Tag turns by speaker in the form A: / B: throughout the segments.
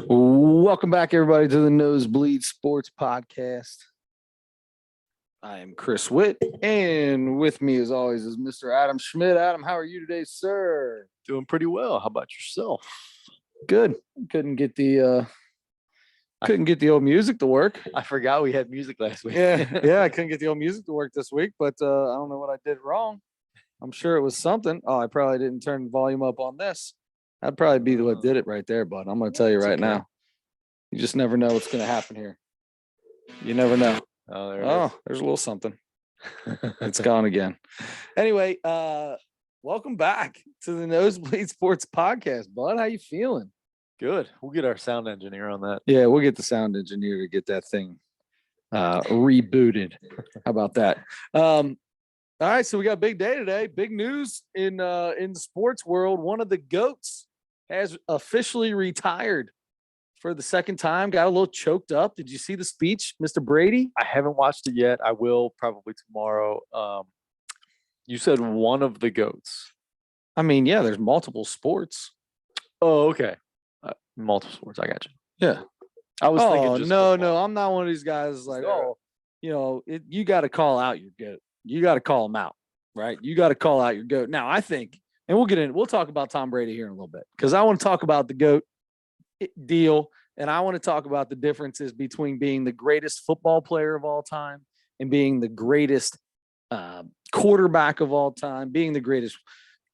A: Welcome back, everybody, to the Nosebleed Sports Podcast. I am Chris Witt, and with me, as always, is Mr. Adam Schmidt. Adam, how are you today, sir?
B: Doing pretty well. How about yourself?
A: Good. Couldn't get the old music to work.
B: I forgot we had music last week.
A: Yeah, I couldn't get the old music to work this week, but I don't know what I did wrong. I'm sure it was something. Oh, I probably didn't turn the volume up on this. That'd probably be what did it right there, bud. I'm going to tell you right now. You just never know what's going to happen here. You never know. There's a little something. It's gone again. Anyway, welcome back to the Nosebleed Sports Podcast, bud. How you feeling?
B: Good. We'll get our sound engineer on that.
A: Yeah, we'll get the sound engineer to get that thing rebooted. How about that? All right, so we got a big day today. Big news in the sports world. One of the GOATs has officially retired for the second time. Got a little choked up. Did you see the speech, Mr. Brady?
B: I haven't watched it yet. I will probably tomorrow. You said one of the GOATs.
A: I mean, yeah, there's multiple sports.
B: Oh, okay. Multiple sports. I got you.
A: Yeah.
B: I was thinking just
A: no,
B: football.
A: I'm not one of these guys like, you got to call out your GOAT. You got to call him out, right? You got to call out your GOAT. Now, I think, and we'll talk about Tom Brady here in a little bit, because I want to talk about the GOAT deal, and I want to talk about the differences between being the greatest football player of all time and being the greatest quarterback of all time, being the greatest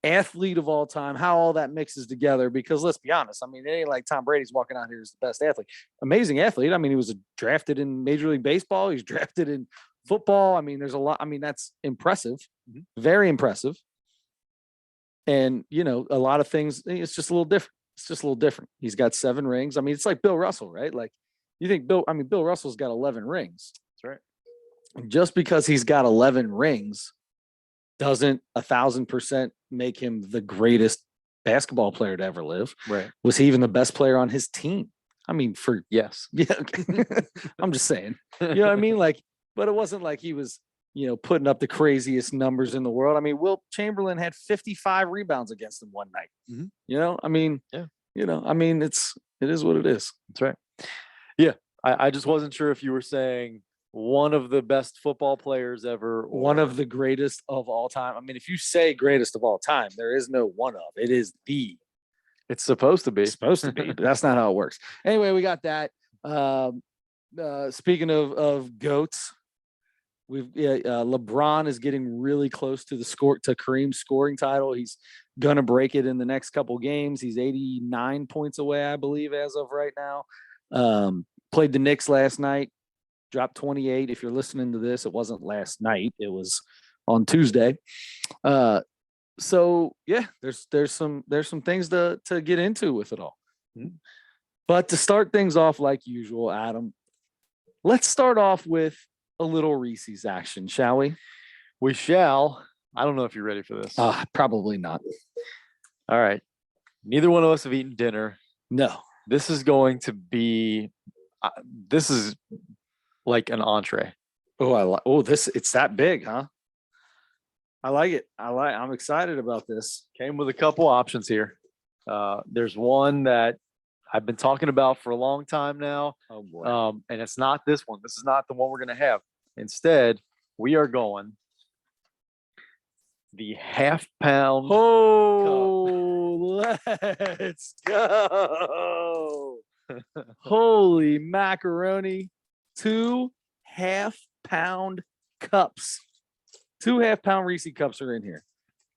A: athlete of all time, how all that mixes together. Because let's be honest, I mean, it ain't like Tom Brady's walking out here as the best athlete. Amazing athlete. I mean, he was drafted in Major League Baseball. He's drafted in football. I mean, there's a lot. I mean, that's impressive, very impressive. And, a lot of things, it's just a little different. It's just a little different. He's got 7 rings. I mean, it's like Bill Russell, right? Like, you think Bill Russell's got 11 rings.
B: That's right.
A: Just because he's got 11 rings doesn't 1,000% make him the greatest basketball player to ever live.
B: Right.
A: Was he even the best player on his team? I mean,
B: yes.
A: Yeah. I'm just saying, you know what I mean? Like, but it wasn't like he was, putting up the craziest numbers in the world. I mean, Wilt Chamberlain had 55 rebounds against him one night.
B: Mm-hmm.
A: I mean,
B: yeah.
A: It is what it is.
B: That's right. Yeah. I just wasn't sure if you were saying one of the best football players ever. Or...
A: one of the greatest of all time. I mean, if you say greatest of all time, there is no one of. It is the.
B: It's supposed to be.
A: It's supposed to be, but that's not how it works. Anyway, we got that. Speaking of GOATs, LeBron is getting really close to Kareem's scoring title. He's gonna break it in the next couple games. He's 89 points away, I believe, as of right now. Played the Knicks last night, dropped 28. If you're listening to this, it wasn't last night. It was on Tuesday. So yeah, there's some things to get into with it all. But to start things off like usual, Adam, let's start off with a little Reese's action, shall we?
B: We shall. I don't know if you're ready for this.
A: Probably not.
B: All right. Neither one of us have eaten dinner.
A: No.
B: This is going to be. This is like an entree.
A: It's that big, huh? I like it. I'm excited about this.
B: Came with a couple options here. There's one that I've been talking about for a long time now.
A: Oh boy.
B: And it's not this one. This is not the one we're going to have. Instead, we are going the half-pound.
A: Oh, let's go. Holy macaroni. 2 half-pound cups. 2 half-pound Reese cups are in here.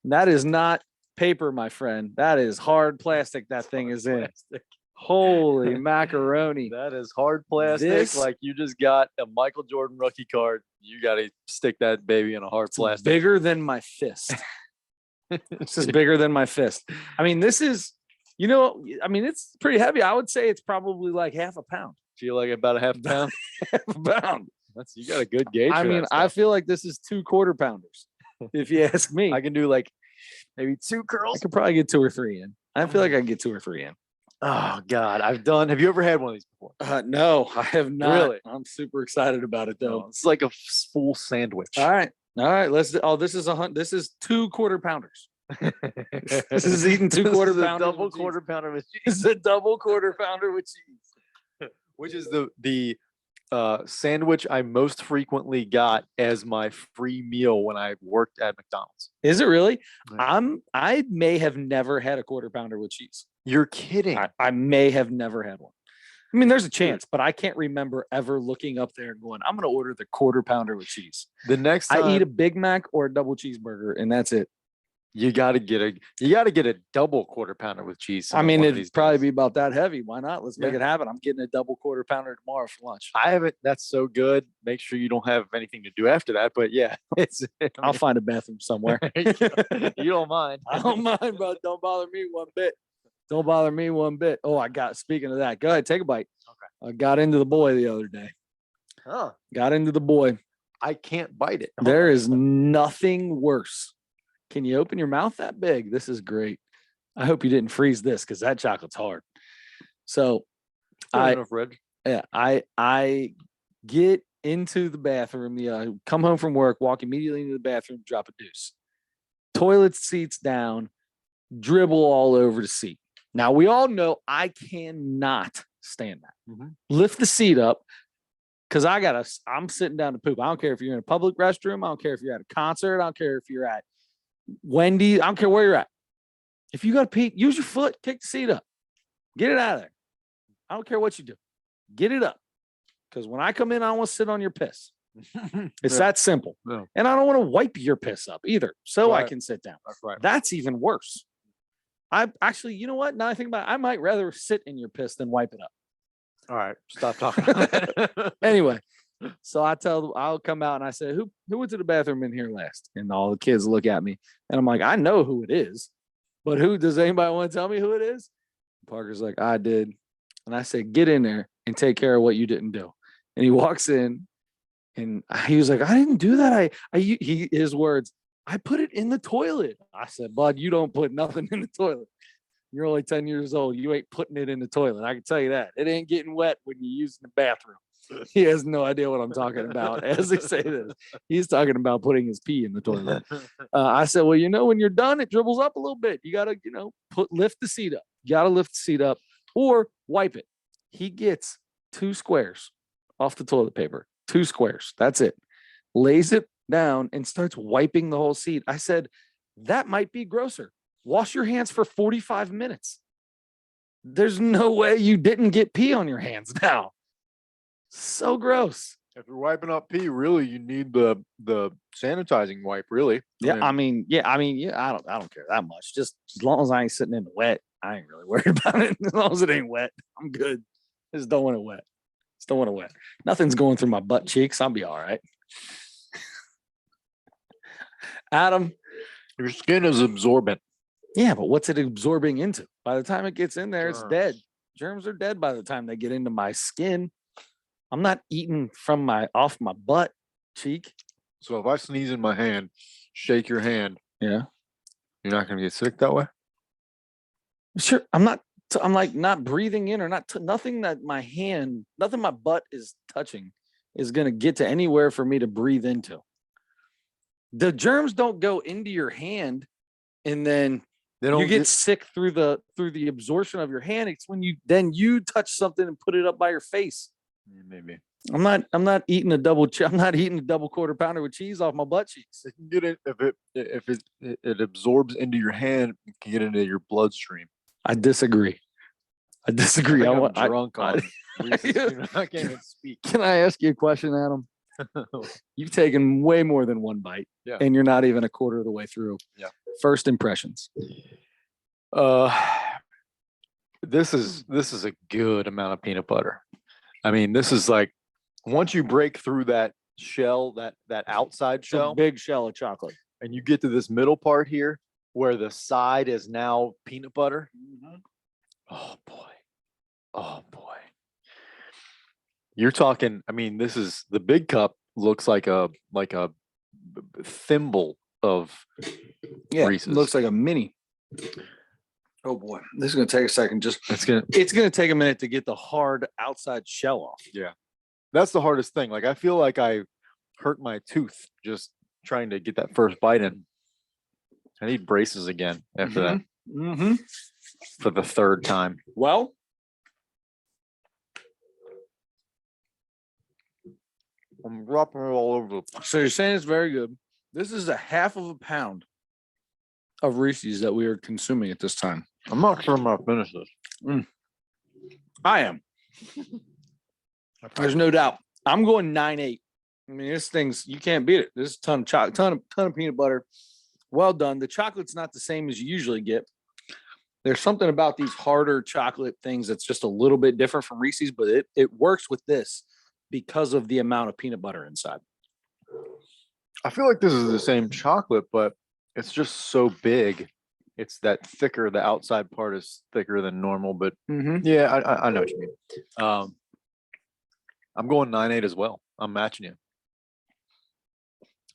A: And that is not paper, my friend. That is hard plastic that thing is in. Holy macaroni.
B: That is hard plastic. Like you just got a Michael Jordan rookie card. You got to stick that baby in a hard plastic.
A: Bigger than my fist. This is bigger than my fist. I mean, this is, it's pretty heavy. I would say it's probably like half a pound.
B: Feel like about a half a pound?
A: Half a pound.
B: You got a good gauge.
A: I mean, I feel like this is 2 quarter-pounders, if you ask me.
B: I can do like maybe 2 curls.
A: I could probably get 2 or 3 in. I feel like I can get 2 or 3 in.
B: Oh God, have you ever had one of these before?
A: No, I have not.
B: Really?
A: I'm super excited about it though.
B: It's like a full sandwich.
A: All right. All right, let's. Oh, this is This is 2 quarter pounders. This is eating 2 quarter pounders.
B: Double quarter pounder with cheese.
A: This is a double quarter pounder with cheese.
B: Which is the sandwich I most frequently got as my free meal when I worked at McDonald's.
A: Is it really?
B: Yeah.
A: I may have never had a quarter pounder with cheese.
B: You're kidding.
A: I may have never had one. I mean, there's a chance, but I can't remember ever looking up there and going, I'm going to order the quarter pounder with cheese.
B: The next time
A: I eat a Big Mac or a double cheeseburger, and that's it.
B: you got to get a double quarter pounder with cheese.
A: I mean, it'd probably be about that heavy. Why not? Let's make it happen. I'm getting a double quarter pounder tomorrow for lunch.
B: I haven't. That's so good. Make sure you don't have anything to do after that. But yeah,
A: I'll find a bathroom somewhere.
B: You don't mind.
A: I don't mind, but don't bother me one bit. Don't bother me one bit. Oh, speaking of that, go ahead, take a bite.
B: Okay.
A: I got into the boy the other day.
B: Oh,
A: Got into the boy.
B: I can't bite it.
A: There is nothing worse. Can you open your mouth that big? This is great. I hope you didn't freeze this because that chocolate's hard. So I get into the bathroom. Come home from work, walk immediately into the bathroom, drop a deuce. Toilet seats down, dribble all over the seat. Now we all know I cannot stand that.
B: Mm-hmm.
A: Lift the seat up because I'm sitting down to poop. I don't care if you're in a public restroom. I don't care if you're at a concert. I don't care if you're at Wendy's. I don't care where you're at. If you got to pee, use your foot, kick the seat up. Get it out of there. I don't care what you do. Get it up. Because when I come in, I don't want to sit on your piss. It's that simple.
B: No.
A: And I don't want to wipe your piss up either. So I can sit down.
B: That's right.
A: That's even worse. I actually, you know what? Now I think about it, I might rather sit in your piss than wipe it up.
B: All right. Stop talking about that.
A: Anyway, so I'll come out and I say, who went to the bathroom in here last? And all the kids look at me and I'm like, I know who it is, but does anybody want to tell me who it is? Parker's like, I did. And I said, get in there and take care of what you didn't do. And he walks in and he was like, I didn't do that. His words, I put it in the toilet. I said, bud, you don't put nothing in the toilet. You're only 10 years old. You ain't putting it in the toilet. I can tell you that. It ain't getting wet when you're using the bathroom. He has no idea what I'm talking about as they say this. He's talking about putting his pee in the toilet. I said, well, when you're done, it dribbles up a little bit. You got to, lift the seat up. You got to lift the seat up or wipe it. He gets 2 squares off the toilet paper, 2 squares. That's it. Lays it down and starts wiping the whole seat. I said, that might be grosser. Wash your hands for 45 minutes. There's no way you didn't get pee on your hands now. So gross.
B: If you're wiping up pee, really, you need the sanitizing wipe, really.
A: I mean, I don't care that much. Just as long as I ain't sitting in the wet, I ain't really worried about it. As long as it ain't wet, I'm good. Just don't want it wet. Nothing's going through my butt cheeks. I'll be all right. Adam,
B: your skin is absorbent.
A: Yeah, but what's it absorbing into? By the time it gets in there, it's dead. Germs are dead by the time they get into my skin. I'm not eating off my butt cheek.
B: So if I sneeze in my hand, shake your hand.
A: Yeah.
B: You're not going to get sick that way?
A: Sure. I'm not breathing in or nothing my butt is touching is going to get to anywhere for me to breathe into. The germs don't go into your hand and then you get sick through the absorption of your hand. It's when you touch something and put it up by your face.
B: Maybe.
A: I'm not eating a double quarter pounder with cheese off my butt cheeks.
B: It can get it if it absorbs into your hand, it can get into your bloodstream.
A: I disagree. I'm
B: drunk on Reese's. I can't even speak.
A: Can I ask you a question, Adam? You've taken way more than one bite, and you're not even a quarter of the way through.
B: Yeah.
A: First impressions.
B: This is a good amount of peanut butter. I mean, this is like once you break through that shell, that outside shell,
A: big shell of chocolate,
B: and you get to this middle part here where the side is now peanut butter. Mm-hmm. Oh boy. You're talking, I mean, this is the big cup looks like a thimble of Reese's.
A: It looks like a mini. Oh boy, this is gonna take a second. It's gonna take a minute to get the hard outside shell off.
B: Yeah, that's the hardest thing. Like I feel like I hurt my tooth just trying to get that first bite in. I need braces again after that
A: Mm-hmm.
B: for the third time.
A: Well,
B: I'm dropping it all over the place.
A: so you're saying it's very good. This is a half of a pound of Reese's that we are consuming at this time.
B: I'm not sure I'm gonna finish this.
A: I am. There's no doubt. I'm going 9.8. I mean, this thing's, you can't beat it. This is a ton of chocolate, ton of peanut butter. Well done. The chocolate's not the same as you usually get. There's something about these harder chocolate things that's just a little bit different from Reese's, but it works with this because of the amount of peanut butter inside.
B: I feel like this is the same chocolate, but it's just so big. It's that thicker. The outside part is thicker than normal, but yeah, I know what you mean. I'm going 9.8 as well. I'm matching you.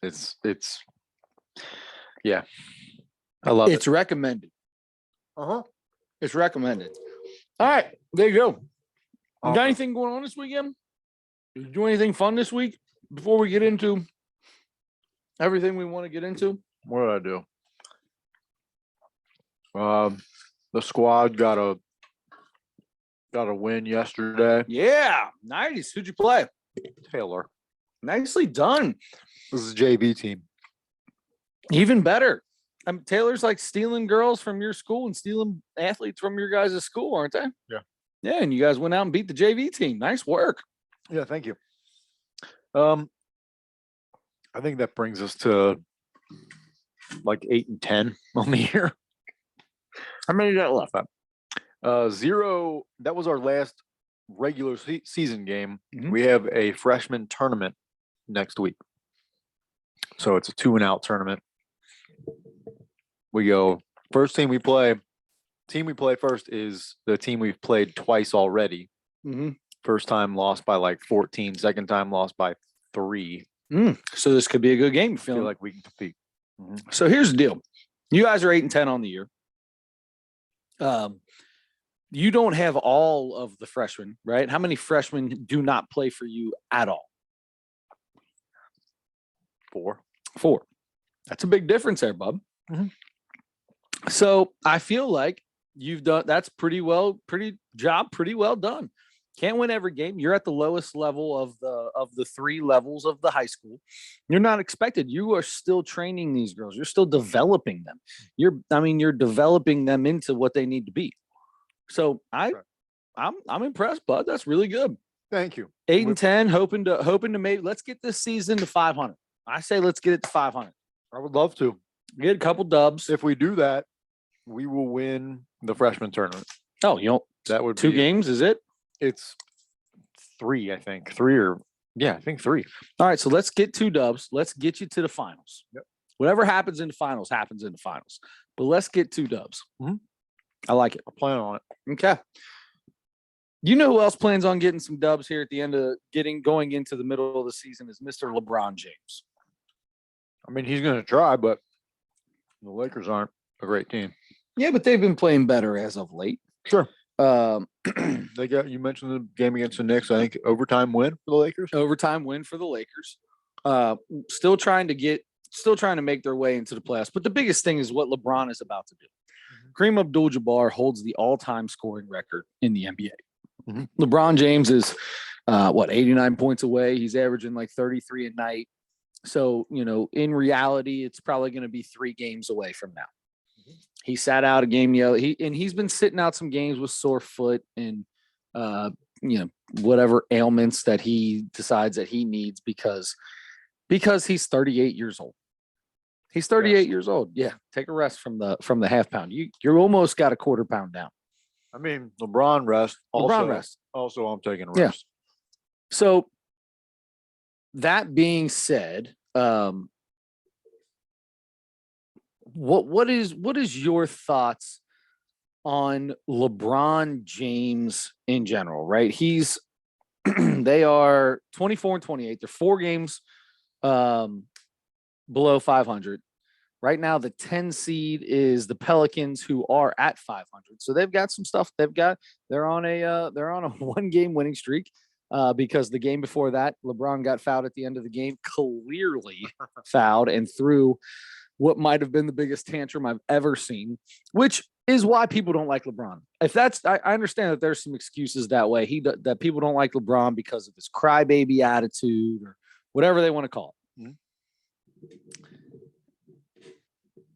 B: It's yeah. I love
A: It's recommended.
B: Uh-huh.
A: It's recommended. All right, there you go. You got
B: Awesome.
A: anything going on this weekend? Did you do anything fun this week before we get into everything we want to get into?
B: What did I do? The squad got a win yesterday.
A: Yeah, nice. Who'd you play?
B: Taylor.
A: Nicely done.
B: This is a JV team.
A: Even better. Taylor's like stealing girls from your school and stealing athletes from your guys' school, aren't they?
B: Yeah.
A: Yeah, and you guys went out and beat the JV team. Nice work.
B: Yeah, thank you. I think that brings us to like 8-10 on the year.
A: How many you got left?
B: 0. That was our last regular season game.
A: Mhm.
B: We have a freshman tournament next week. So it's a 2-and-out tournament. We go first team we play first is the team we've played twice already.
A: Mm-hmm.
B: First time lost by like 14, second time lost by 3.
A: So this could be a good game.
B: I feel like we can compete.
A: So here's the deal. You guys are 8-10 on the year. You don't have all of the freshmen, right? How many freshmen do not play for you at all?
B: 4.
A: 4. That's a big difference there, bub.
B: Mhm.
A: So I feel like you've done that's pretty well done. Can't win every game. You're at the lowest level of the 3 levels of the high school. You're not expected. You are still training these girls. You're still developing them. You're developing them into what they need to be. So I'm impressed, bud. That's really good.
B: Thank you.
A: 8-10, hoping to maybe let's get this season to 500. I say let's get it to 500.
B: I would love to.
A: Get a couple dubs.
B: If we do that, we will win the freshman tournament.
A: Oh, you know,
B: That would
A: 2
B: be
A: games, is it?
B: It's 3, I think. 3 or I think 3.
A: All right, so let's get 2 dubs. Let's get you to the finals.
B: Yep.
A: Whatever happens in the finals happens in the finals. But let's get 2 dubs.
B: Mhm.
A: I like it.
B: I plan on it.
A: Okay. You know who else plans on getting some dubs here at the end of going into the middle of the season is Mr. LeBron James.
B: I mean, he's going to try, but the Lakers aren't a great team.
A: Yeah, but they've been playing better as of late.
B: Sure.
A: They
B: got, you mentioned the game against the Knicks. I think overtime win for the Lakers.
A: Overtime win for the Lakers. Still trying to make their way into the playoffs. But the biggest thing is what LeBron is about to do. Kareem Abdul-Jabbar holds the all-time scoring record in the NBA.
B: Mm-hmm.
A: LeBron James is 89 points away. He's averaging like 33 a night. So, in reality, it's probably going to be 3 games away from now. He sat out a game. He's been sitting out some games with sore foot and, whatever ailments that he decides that he needs because he's 38 years old. He's 38 years old. Yeah. Take a rest from the half pound. You're almost got a quarter pound down.
B: I mean, LeBron rest. Also, I'm taking a rest.
A: Yeah. So that being said, what is your thoughts on LeBron James in general, right? They are 24 and 28. They're 4 games below 500. Right now, the 10 seed is the Pelicans, who are at 500. So they've got some stuff. They're on a 1-game winning streak. because the game before that, LeBron got fouled at the end of the game, clearly fouled, and threw what might have been the biggest tantrum I've ever seen, which is why people don't like LeBron. If that's, I understand that there's some excuses that way. That people don't like LeBron because of his crybaby attitude or whatever they want to call it. Mm-hmm.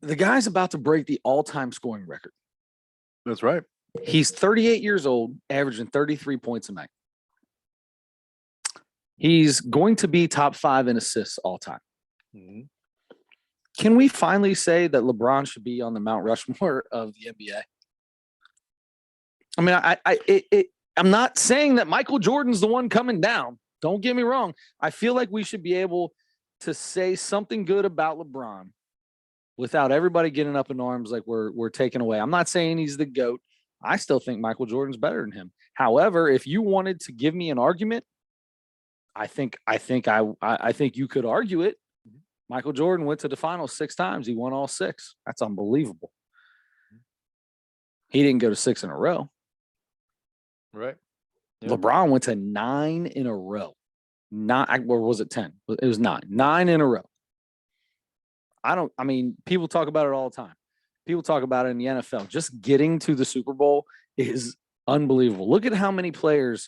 A: The guy's about to break the all-time scoring record.
B: That's right.
A: He's 38 years old, averaging 33 points a night. He's going to be top 5 in assists all time. Mm-hmm. Can we finally say that LeBron should be on the Mount Rushmore of the NBA? I mean, I'm not saying that Michael Jordan's the one coming down. Don't get me wrong. I feel like we should be able to say something good about LeBron without everybody getting up in arms like we're taking away. I'm not saying he's the GOAT. I still think Michael Jordan's better than him. However, if you wanted to give me an argument, I think you could argue it. Michael Jordan went to the finals 6 times. He won all 6. That's unbelievable. He didn't go to 6 in a row.
B: Right.
A: Yep. LeBron went to 9 in a row. Or was it 10? It was 9. 9 in a row. People talk about it all the time. People talk about it in the NFL. Just getting to the Super Bowl is unbelievable. Look at how many players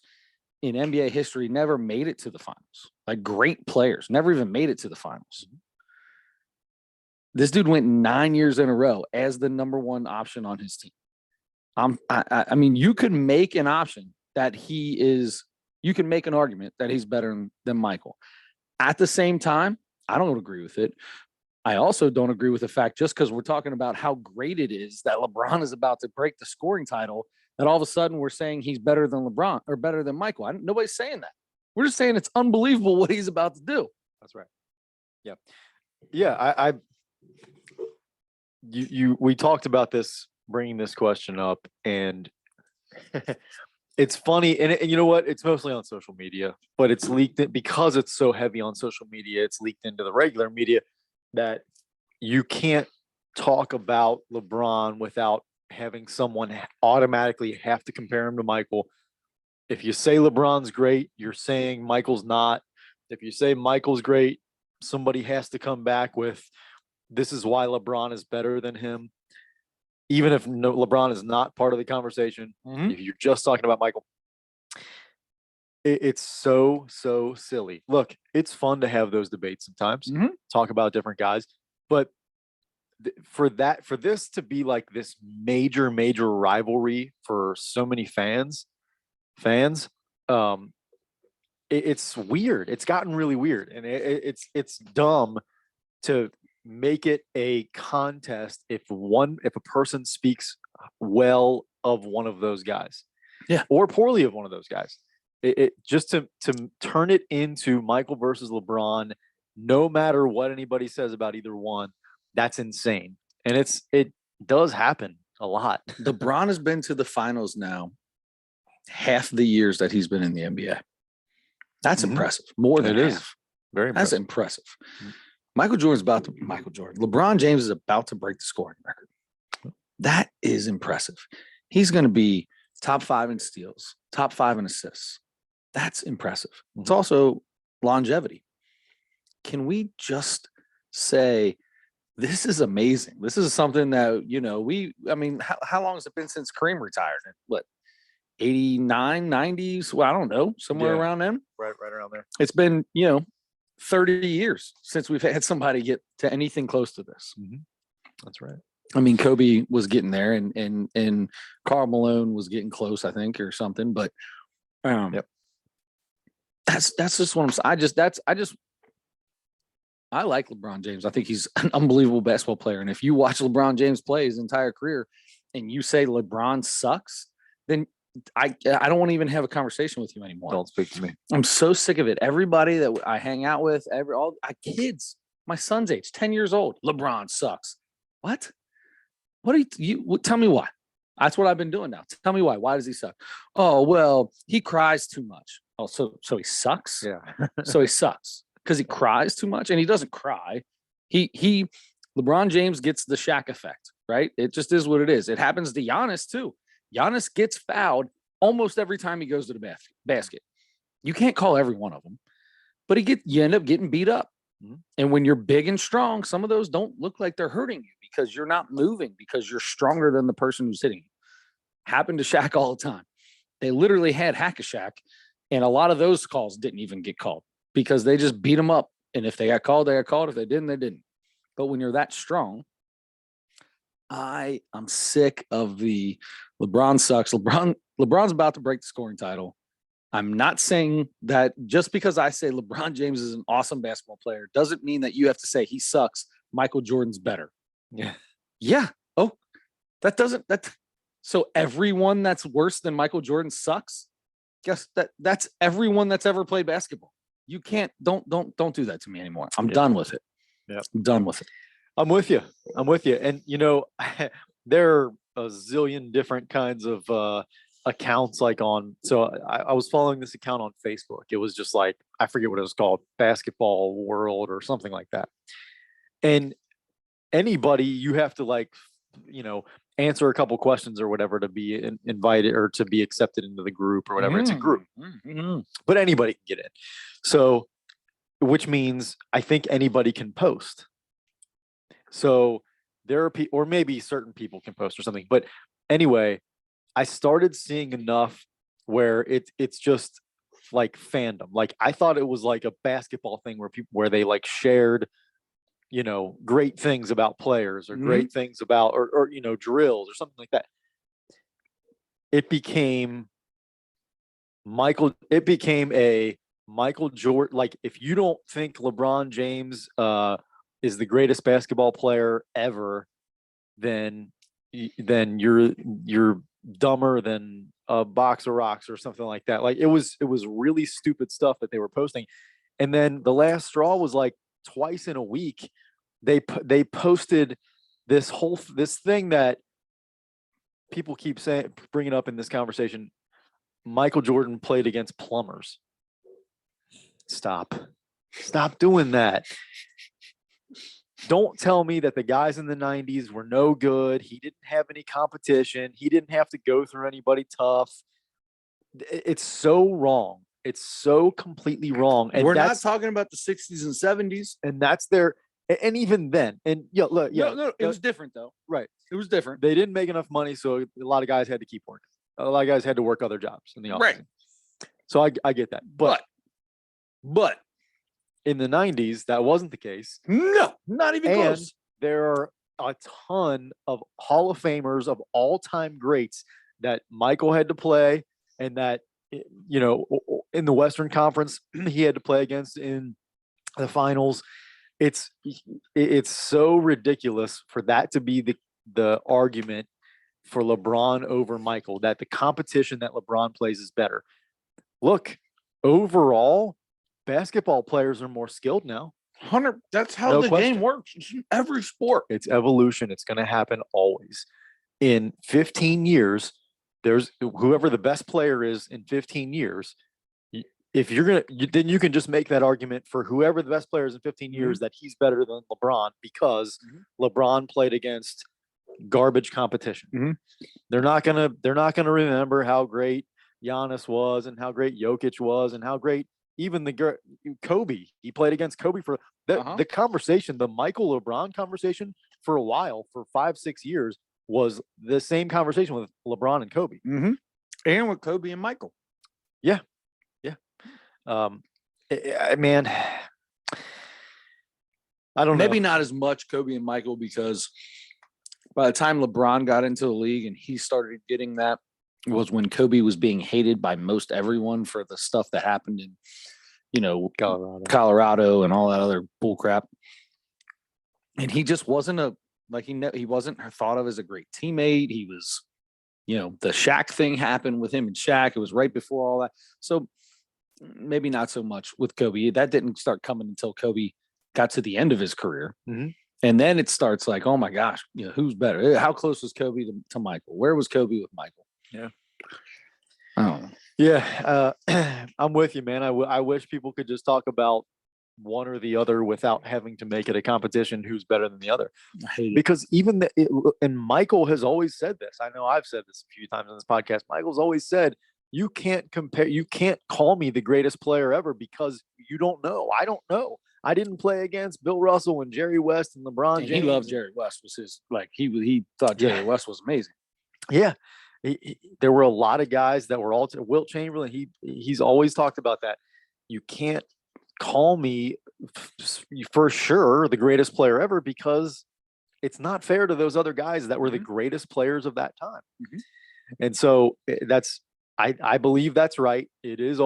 A: in NBA history never made it to the finals. Like great players never even made it to the finals. This dude went 9 years in a row as the number 1 option on his team. I mean, you could make an option that you can make an argument that he's better than Michael. At the same time, I don't agree with it. I also don't agree with the fact just because we're talking about how great it is that LeBron is about to break the scoring title, that all of a sudden we're saying he's better than LeBron or better than Michael. Nobody's saying that. We're just saying it's unbelievable what he's about to do.
B: That's right. Yeah. Yeah. We talked about this, bringing this question up, and it's funny. And you know what? It's mostly on social media, but it's leaked because it's so heavy on social media. It's leaked into the regular media that you can't talk about LeBron without having someone automatically have to compare him to Michael. If you say LeBron's great, you're saying Michael's not. If you say Michael's great, somebody has to come back with, this is why LeBron is better than him. Even if LeBron is not part of the conversation, if you're just talking about Michael, it's so silly. Look, it's fun to have those debates sometimes, talk about different guys, but for this to be like this major rivalry for so many fans, it's weird. It's gotten really weird, and it's dumb to make it a contest if a person speaks well of one of those guys, or poorly of one of those guys. It just to turn it into Michael versus LeBron, no matter what anybody says about either one, that's insane. And it does happen a lot.
A: LeBron has been to the finals now half the years that he's been in the NBA. That's impressive. More than half.
B: Is very impressive.
A: That's impressive. LeBron James is about to break the scoring record. That is impressive. He's going to be top 5 in steals, top 5 in assists. That's impressive. It's also longevity. Can we just say, this is amazing? This is something that, how long has it been since Kareem retired? What, 89, 90s? Well, I don't know, somewhere around then.
B: Right around there.
A: It's been, 30 years since we've had somebody get to anything close to this.
B: That's right.
A: I mean, Kobe was getting there, and Karl Malone was getting close, I think, or something. But that's just what I'm saying. I like LeBron James. I think he's an unbelievable basketball player. And if you watch LeBron James play his entire career, and you say LeBron sucks, then I don't want to even have a conversation with you anymore.
B: Don't speak to me.
A: I'm so sick of it. Everybody that I hang out with, kids, my son's age, 10 years old, LeBron sucks. What? What do you tell me why? That's what I've been doing now. Tell me why. Why does he suck? Oh, well, he cries too much. Oh, so he sucks?
B: Yeah.
A: So he sucks because he cries too much, and he doesn't cry. LeBron James gets the Shaq effect, right? It just is what it is. It happens to Giannis too. Giannis gets fouled almost every time he goes to the basket. You can't call every one of them, but you end up getting beat up.
B: Mm-hmm.
A: And when you're big and strong, some of those don't look like they're hurting you because you're not moving, because you're stronger than the person who's hitting you. Happened to Shaq all the time. They literally had Hack-a-Shaq, and a lot of those calls didn't even get called because they just beat them up. And if they got called, they got called. If they didn't, they didn't. But when you're that strong, I'm sick of the LeBron sucks. LeBron's about to break the scoring title. I'm not saying that just because I say LeBron James is an awesome basketball player doesn't mean that you have to say he sucks. Michael Jordan's better.
B: Yeah.
A: Yeah. Oh, so everyone that's worse than Michael Jordan sucks. Guess that's everyone that's ever played basketball. You can't, don't do that to me anymore. I'm done with it.
B: Yeah.
A: I'm done with it.
B: I'm with you. And there are a zillion different kinds of accounts so I was following this account on Facebook. It was just like, I forget what it was called, Basketball World or something like that. And anybody, you have to answer a couple questions or whatever to be invited or to be accepted into the group or whatever. It's a group, but anybody can get in. So, which means I think anybody can post. So there are people, or maybe certain people can post or something. But anyway, I started seeing enough where it's just like fandom. Like I thought it was like a basketball thing where they like shared, great things about players or great things about or drills or something like that. It became a Michael Jordan. Like if you don't think LeBron James is the greatest basketball player ever, then you're dumber than a box of rocks or something like that. Like it was really stupid stuff that they were posting. And then the last straw was like twice in a week they posted this thing that people keep bringing up in this conversation. Michael Jordan played against plumbers. Stop doing that. Don't tell me that the guys in the 90s were no good. He didn't have any competition. He didn't have to go through anybody tough. It's so wrong. It's so completely wrong. And
A: we're not talking about the 60s and 70s.
B: And that's and even then. And look,
A: no, it was different though.
B: Right.
A: It was different.
B: They didn't make enough money, so a lot of guys had to keep working. A lot of guys had to work other jobs in the office.
A: Right.
B: So I get that. But in the 90s, that wasn't the case.
A: No, not even close.
B: There are a ton of Hall of Famers of all-time greats that Michael had to play and that, in the Western Conference, he had to play against in the finals. It's so ridiculous for that to be the argument for LeBron over Michael, that the competition that LeBron plays is better. Look, overall, basketball players are more skilled now.
A: That's how the game works. It's in every sport.
B: It's evolution. It's going to happen always. In 15 years, there's whoever the best player is in 15 years. If then you can just make that argument for whoever the best player is in 15 years that he's better than LeBron because LeBron played against garbage competition. They're not gonna remember how great Giannis was and how great Jokic was and how great even the Kobe. He played against Kobe for the conversation. The Michael LeBron conversation for a while, for 5-6 years, was the same conversation with LeBron and Kobe,
A: and with Kobe and Michael.
B: Yeah. Man, I don't know.
A: Maybe not as much Kobe and Michael, because by the time LeBron got into the league and he started getting that was when Kobe was being hated by most everyone for the stuff that happened in, Colorado and all that other bull crap. And he just wasn't he wasn't thought of as a great teammate. He was, the Shaq thing happened with him and Shaq. It was right before all that. So maybe not so much with Kobe. That didn't start coming until Kobe got to the end of his career. And then it starts like, oh my gosh, who's better? How close was Kobe to Michael? Where was Kobe with Michael?
B: Yeah.
A: I don't know.
B: Yeah. I'm with you, man. I wish people could just talk about one or the other without having to make it a competition who's better than the other. Because even and Michael has always said this. I know I've said this a few times on this podcast. Michael's always said You can't compare. You can't call me the greatest player ever because you don't know. I don't know. I didn't play against Bill Russell and Jerry West and LeBron
A: And
B: James.
A: he loved Jerry West. Was his he thought Jerry West was amazing.
B: Yeah, there were a lot of guys that were all Wilt Chamberlain. He's always talked about that. You can't call me for sure the greatest player ever because it's not fair to those other guys that were the greatest players of that time. And so I believe that's right. It is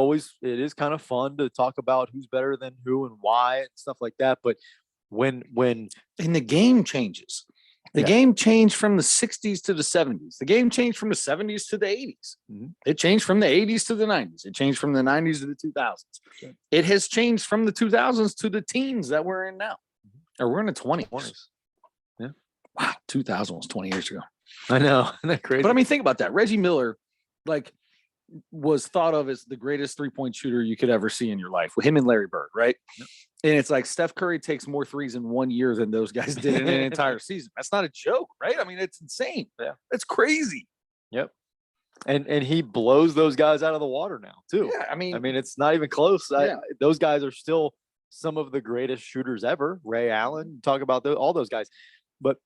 B: kind of fun to talk about who's better than who and why and stuff like that. But when
A: and the game changes. The game changed from the 60s to the 70s. The game changed from the 70s to the 80s. It changed from the 80s to the 90s. It changed from the 90s to the 2000s. It has changed from the 2000s to the teens that we're in now. Or we're in the 20s.
B: Yeah.
A: Wow, 2000 was 20 years ago.
B: I know. Isn't that crazy?
A: But I mean, think about that. Reggie Miller, was thought of as the greatest three-point shooter you could ever see in your life with him and Larry Bird, right? Yep. And it's like Steph Curry takes more threes in 1 year than those guys did in an entire season. That's not a joke, right? I mean, it's insane.
B: Yeah.
A: That's crazy.
B: Yep. And he blows those guys out of the water now, too.
A: Yeah, I mean,
B: it's not even close. Those guys are still some of the greatest shooters ever. Ray Allen, talk about all those guys. But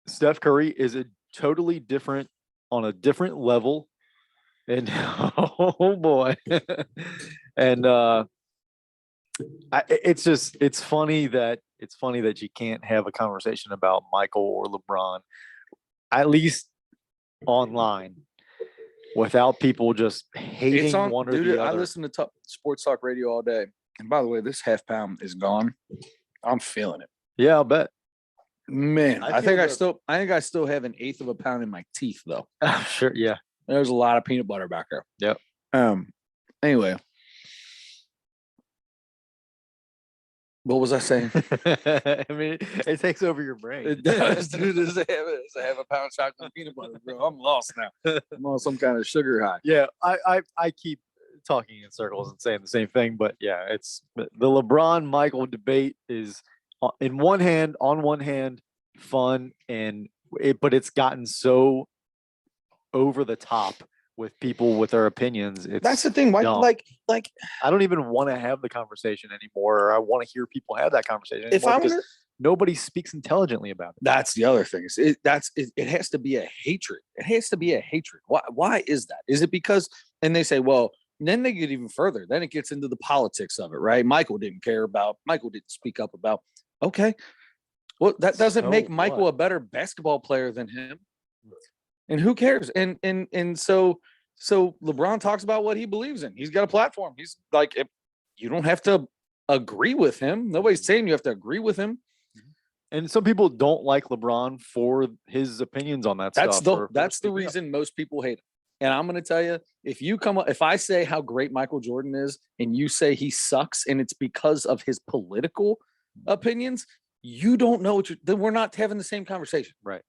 B: Steph Curry is on a different level. And oh boy. And it's funny that you can't have a conversation about Michael or LeBron, at least online, without people just hating one or the other.
A: I listen to sports talk radio all day. And by the way, this half pound is gone. I'm feeling it.
B: Yeah, I'll bet.
A: Man, I think I still have an eighth of a pound in my teeth though.
B: Sure, yeah.
A: There's a lot of peanut butter back there.
B: Yep.
A: Anyway. What was I saying?
B: I mean, it takes over your brain.
A: It does, dude. It's a half a pound chocolate peanut butter, bro. I'm lost now. I'm on some kind of sugar high.
B: Yeah, I keep talking in circles and saying the same thing, but yeah, it's the LeBron Michael debate is on one hand fun but it's gotten so over the top with people with their opinions.
A: That's the thing. Why, like
B: I don't even want to have the conversation anymore, or I want to hear people have that conversation anymore because nobody speaks intelligently about it.
A: That's the other thing. It has to be a hatred. It has to be a hatred. Why is that? Is it because? And they say, well, then they get even further. Then it gets into the politics of it, right? Michael didn't speak up about. Okay, well, that doesn't make Michael a better basketball player than him. And who cares? And so LeBron talks about what he believes in. He's got a platform. He's like, you don't have to agree with him. Nobody's saying you have to agree with him.
B: And some people don't like LeBron for his opinions on that stuff.
A: That's the reason most people hate him. And I'm going to tell you, if I say how great Michael Jordan is and you say he sucks and it's because of his political opinions, you don't know then we're not having the same conversation.
B: Right.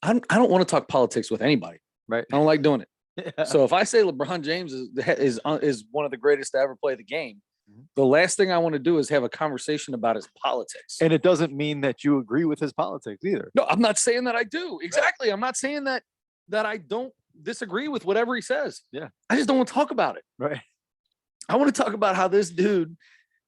A: I don't want to talk politics with anybody.
B: Right.
A: I don't like doing it. Yeah. So if I say LeBron James is one of the greatest to ever play the game, the last thing I want to do is have a conversation about his politics.
B: And it doesn't mean that you agree with his politics either.
A: No, I'm not saying that I do. Exactly. Right. I'm not saying that I don't disagree with whatever he says.
B: Yeah.
A: I just don't want to talk about it.
B: Right.
A: I want to talk about how this dude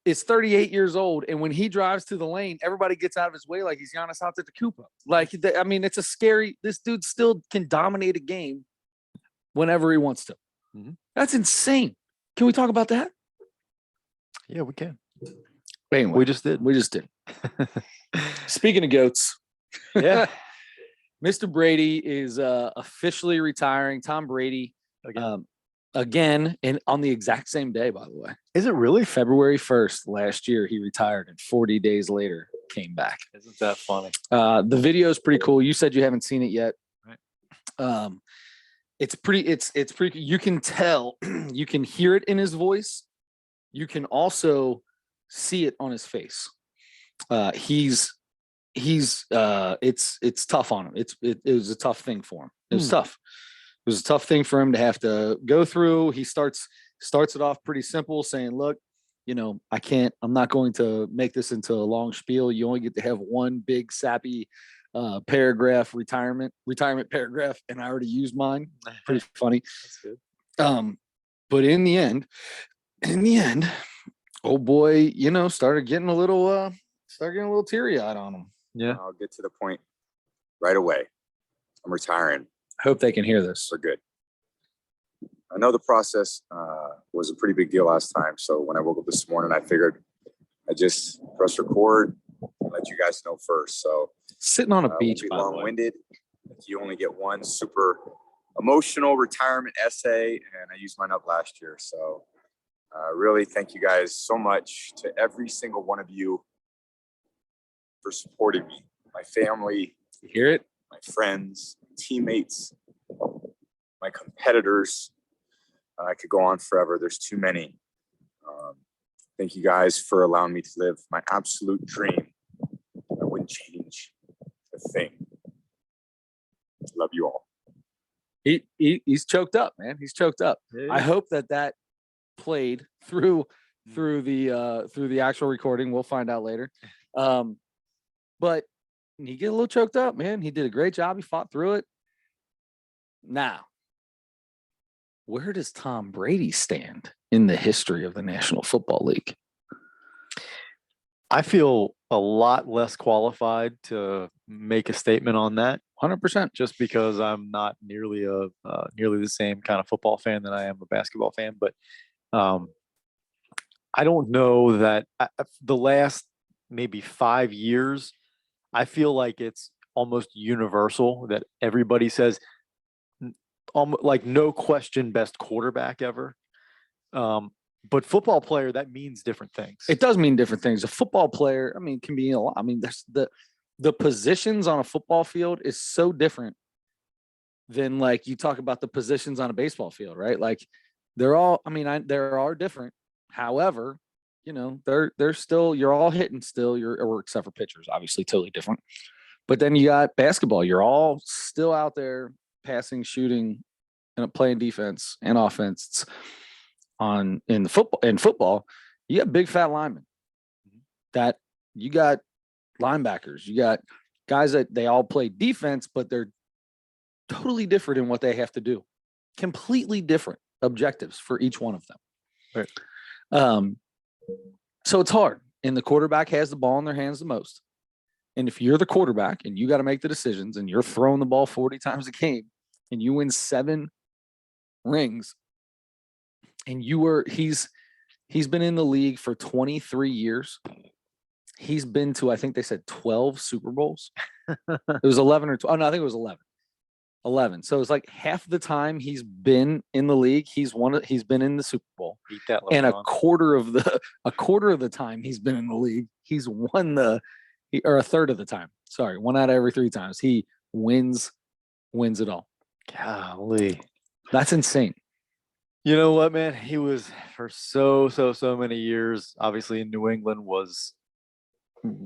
A: is 38 years old, and when he drives to the lane, everybody gets out of his way like he's Giannis Antetokounmpo. Like, I mean, it's a scary. This dude still can dominate a game whenever he wants to. Mm-hmm. That's insane. Can we talk about that?
B: Yeah, we can.
A: Anyway,
B: we just did.
A: Speaking of goats,
B: yeah,
A: Mr. Brady is officially retiring. Tom Brady. Again, and on the exact same day, by the way.
B: Is it really?
A: February 1st last year, he retired, and 40 days later came back.
B: Isn't that funny?
A: The video is pretty cool. You said you haven't seen it yet.
B: Right.
A: It's pretty. You can tell, you can hear it in his voice. You can also see it on his face. It's tough on him. It was a tough thing for him. It was tough. It was a tough thing for him to have to go through. He starts it off pretty simple, saying, look, I'm not going to make this into a long spiel. You only get to have one big sappy paragraph, retirement paragraph, and I already used mine. Pretty funny.
B: That's good.
A: But in the end, oh boy, started getting a little teary-eyed on him.
B: Yeah.
C: I'll get to the point right away. I'm retiring.
A: I hope they can hear this.
C: For good. I know the process was a pretty big deal last time. So when I woke up this morning, I figured I'd just press record and let you guys know first. So
A: sitting on a beach, by the way.
C: Long-winded. You only get one super emotional retirement essay, and I used mine up last year. So really thank you guys so much to every single one of you for supporting me, my family.
A: You hear it?
C: My friends, teammates, my competitors. I could go on forever. There's too many. Thank you guys for allowing me to live my absolute dream. I wouldn't change a thing. Love you all.
A: He's choked up, man. He's choked up.
B: Yeah.
A: I hope that played through the actual recording. We'll find out later. But he get a little choked up, man. He did a great job. He fought through it. Now, where does Tom Brady stand in the history of the National Football League?
B: I feel a lot less qualified to make a statement on that.
A: 100%.
B: Just because I'm not nearly the same kind of football fan that I am a basketball fan. But I don't know that the last maybe 5 years, I feel like it's almost universal that everybody says, like, no question, best quarterback ever. But football player, that means different things.
A: It does mean different things. A football player, can be a lot. There's the positions on a football field is so different than, like, you talk about the positions on a baseball field, right? Like, they're all, there are different. However, they're still, you're all hitting still, or except for pitchers, obviously totally different. But then you got basketball. You're all still out there passing, shooting, and playing defense and offense. In football, you got big fat linemen. That you got linebackers. You got guys that they all play defense, but they're totally different in what they have to do. Completely different objectives for each one of them.
B: Right.
A: So it's hard. And the quarterback has the ball in their hands the most. And if you're the quarterback and you got to make the decisions and you're throwing the ball 40 times a game and you win 7 rings, and he's been in the league for 23 years. He's been to, I think they said 12 Super Bowls. It was 11 or 12. Oh, no, I think it was 11. 11. So it's like half the time he's been in the league, he's been in the Super Bowl.
B: Beat that,
A: and a quarter of the time he's been in the league, he's won or a third of the time. Sorry, 1 out of every 3 times he wins it all.
B: Golly,
A: that's insane.
B: You know what, man? He was for so many years, obviously in New England, was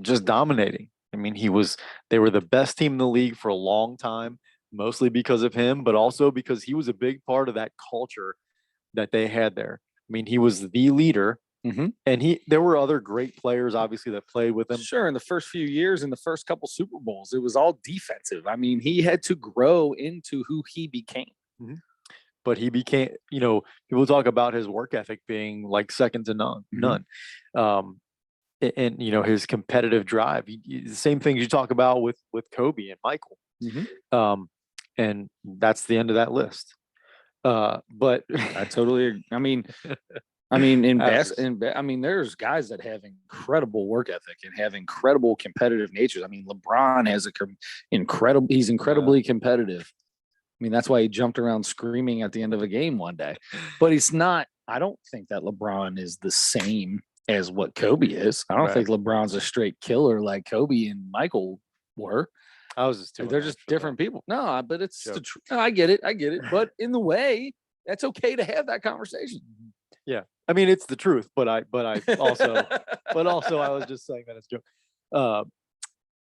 B: just dominating. They were the best team in the league for a long time, mostly because of him, but also because he was a big part of that culture that they had there. He was the leader, and there were other great players, obviously, that played with him.
A: Sure, in the first few years, in the first couple Super Bowls, it was all defensive. He had to grow into who he became.
B: Mm-hmm. But he became, people talk about his work ethic being like second to none. And his competitive drive. The same things you talk about with Kobe and Michael. And that's the end of that list. But
A: I totally agree. There's guys that have incredible work ethic and have incredible competitive natures. LeBron has he's incredibly competitive. That's why he jumped around screaming at the end of a game one day. But he's not. I don't think that LeBron is the same as what Kobe is. I don't think LeBron's a straight killer like Kobe and Michael were. They're just different people. No, but it's the truth. No, I get it. But in the way, that's okay to have that conversation.
B: Yeah, it's the truth. But I also I was just saying that as a joke.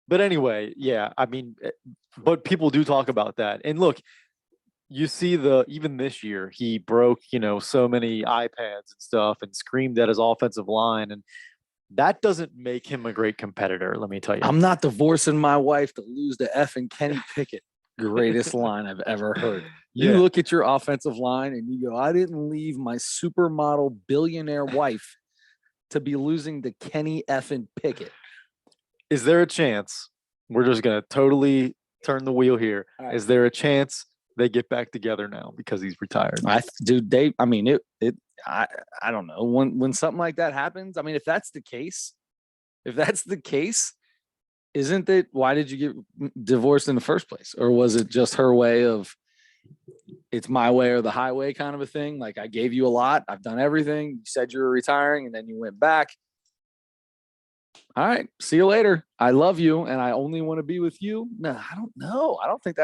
B: But anyway, yeah, but people do talk about that. And look, you see even this year, he broke, so many iPads and stuff and screamed at his offensive line. And that doesn't make him a great competitor, let me tell you.
A: I'm not divorcing my wife to lose to effing Kenny Pickett. greatest line I've ever heard. You
B: Yeah.
A: look at your offensive line and you go, I didn't leave my supermodel billionaire wife to be losing to Kenny effing Pickett.
B: Is there a chance we're just gonna totally turn the wheel here?
A: All right.
B: Is there a chance they get back together now because he's retired?
A: I mean, I don't know. When something like that happens, I mean, if that's the case, isn't it, why did you get divorced in the first place? Or was it just her way of, it's my way or the highway kind of a thing? Like, I gave you a lot. I've done everything. You said you were retiring and then you went back. All right, see you later. I love you and I only want to be with you. No, I don't know. I don't think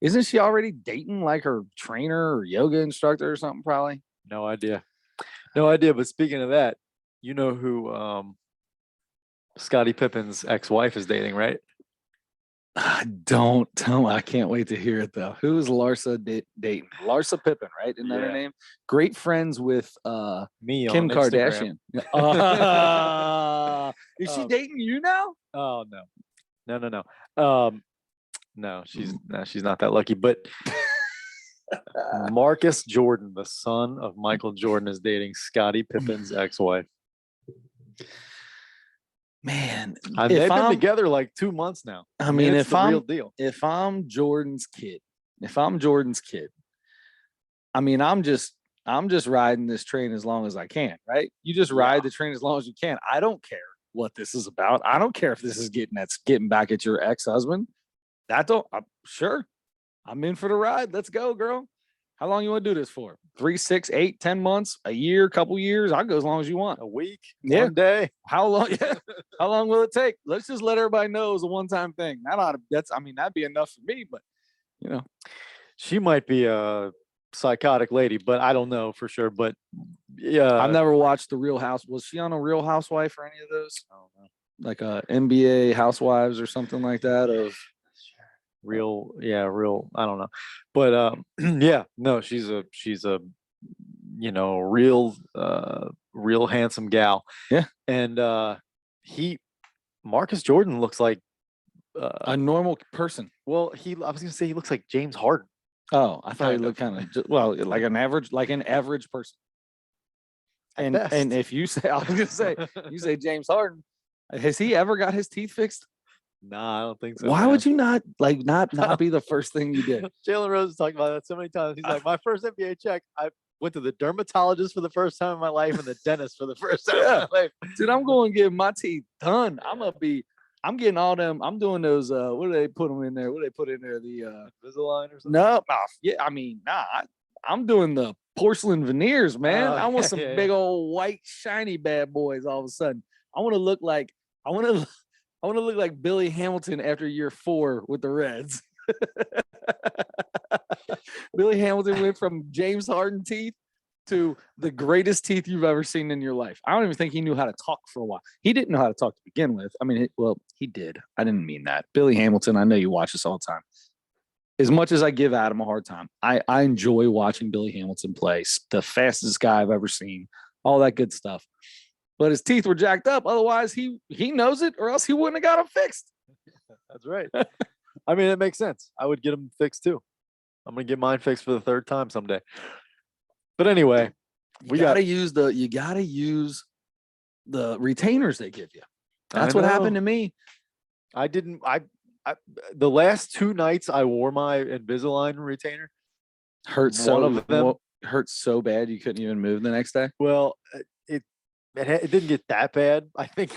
A: isn't she already dating like her trainer or yoga instructor or something probably?
B: No idea. But speaking of that, you know who Scottie Pippen's ex-wife is dating, right?
A: Don't tell me. I can't wait to hear it though. Who is Larsa dating? Larsa Pippen, right? Isn't that her
B: Yeah.
A: name? Great friends with
B: Me
A: Kim
B: on
A: Kardashian.
B: Instagram.
A: Is she dating you now?
B: Oh no. No, she's not that lucky. But Marcus Jordan, the son of Michael Jordan, is dating Scottie Pippen's ex-wife.
A: Man,
B: They've been together like 2 months now.
A: I mean,
B: it's the real deal.
A: If I'm Jordan's kid, I mean, I'm just riding this train as long as I can, right? You just ride the train as long as you can. I don't care what this is about. I don't care if this is getting back at your ex-husband. Sure. I'm in for the ride. Let's go, girl. How long you want to do this for? 3, 6, 8, 10 months, a year, couple years? I'll go as long as you want.
B: A week,
A: Yeah.
B: 1 day.
A: How long? Yeah. How long will it take? Let's just let everybody know it was a one-time thing. That'd be enough for me, but
B: She might be a psychotic lady, but I don't know for sure. But yeah,
A: I've never watched The Real House. Was she on a Real Housewife or any of those?
B: I don't know.
A: Like NBA Housewives or something like that?
B: Real, I don't know. But yeah, no, she's a real handsome gal.
A: Yeah.
B: And Marcus Jordan looks like
A: a normal person.
B: Well, I was gonna say he looks like James Harden.
A: Oh, I thought he looked kind of like an average person. And if you say, I was gonna say, you say James Harden, has he ever got his teeth fixed?
B: Nah, I don't think so.
A: Why would you not be the first thing you did?
B: Jalen Rose has talked about that so many times. He's like, my first NBA check, I went to the dermatologist for the first time in my life and the dentist for the first time in my life.
A: Dude, I'm going to get my teeth done. I'm getting all them. I'm doing those. What do they put them in there? What do they put in there? The
B: Invisalign or something?
A: No, yeah. I mean, I'm doing the porcelain veneers, man. I want some big old white shiny bad boys. All of a sudden, I want to look like Billy Hamilton after year 4 with the Reds. Billy Hamilton went from James Harden teeth to the greatest teeth you've ever seen in your life. I don't even think he knew how to talk for a while. He didn't know how to talk to begin with. I mean, he did. I didn't mean that. Billy Hamilton, I know you watch this all the time. As much as I give Adam a hard time, I enjoy watching Billy Hamilton play. The fastest guy I've ever seen. All that good stuff. But his teeth were jacked up. Otherwise, he knows it, or else he wouldn't have got them fixed.
B: That's right. I mean, it makes sense. I would get them fixed too. I'm gonna get mine fixed for the 3rd time someday. But anyway,
A: you gotta use the retainers they give you. That's what happened to me.
B: I didn't. The last 2 nights I wore my Invisalign retainer.
A: Hurt so bad you couldn't even move the next day.
B: Well, it didn't get that bad. I think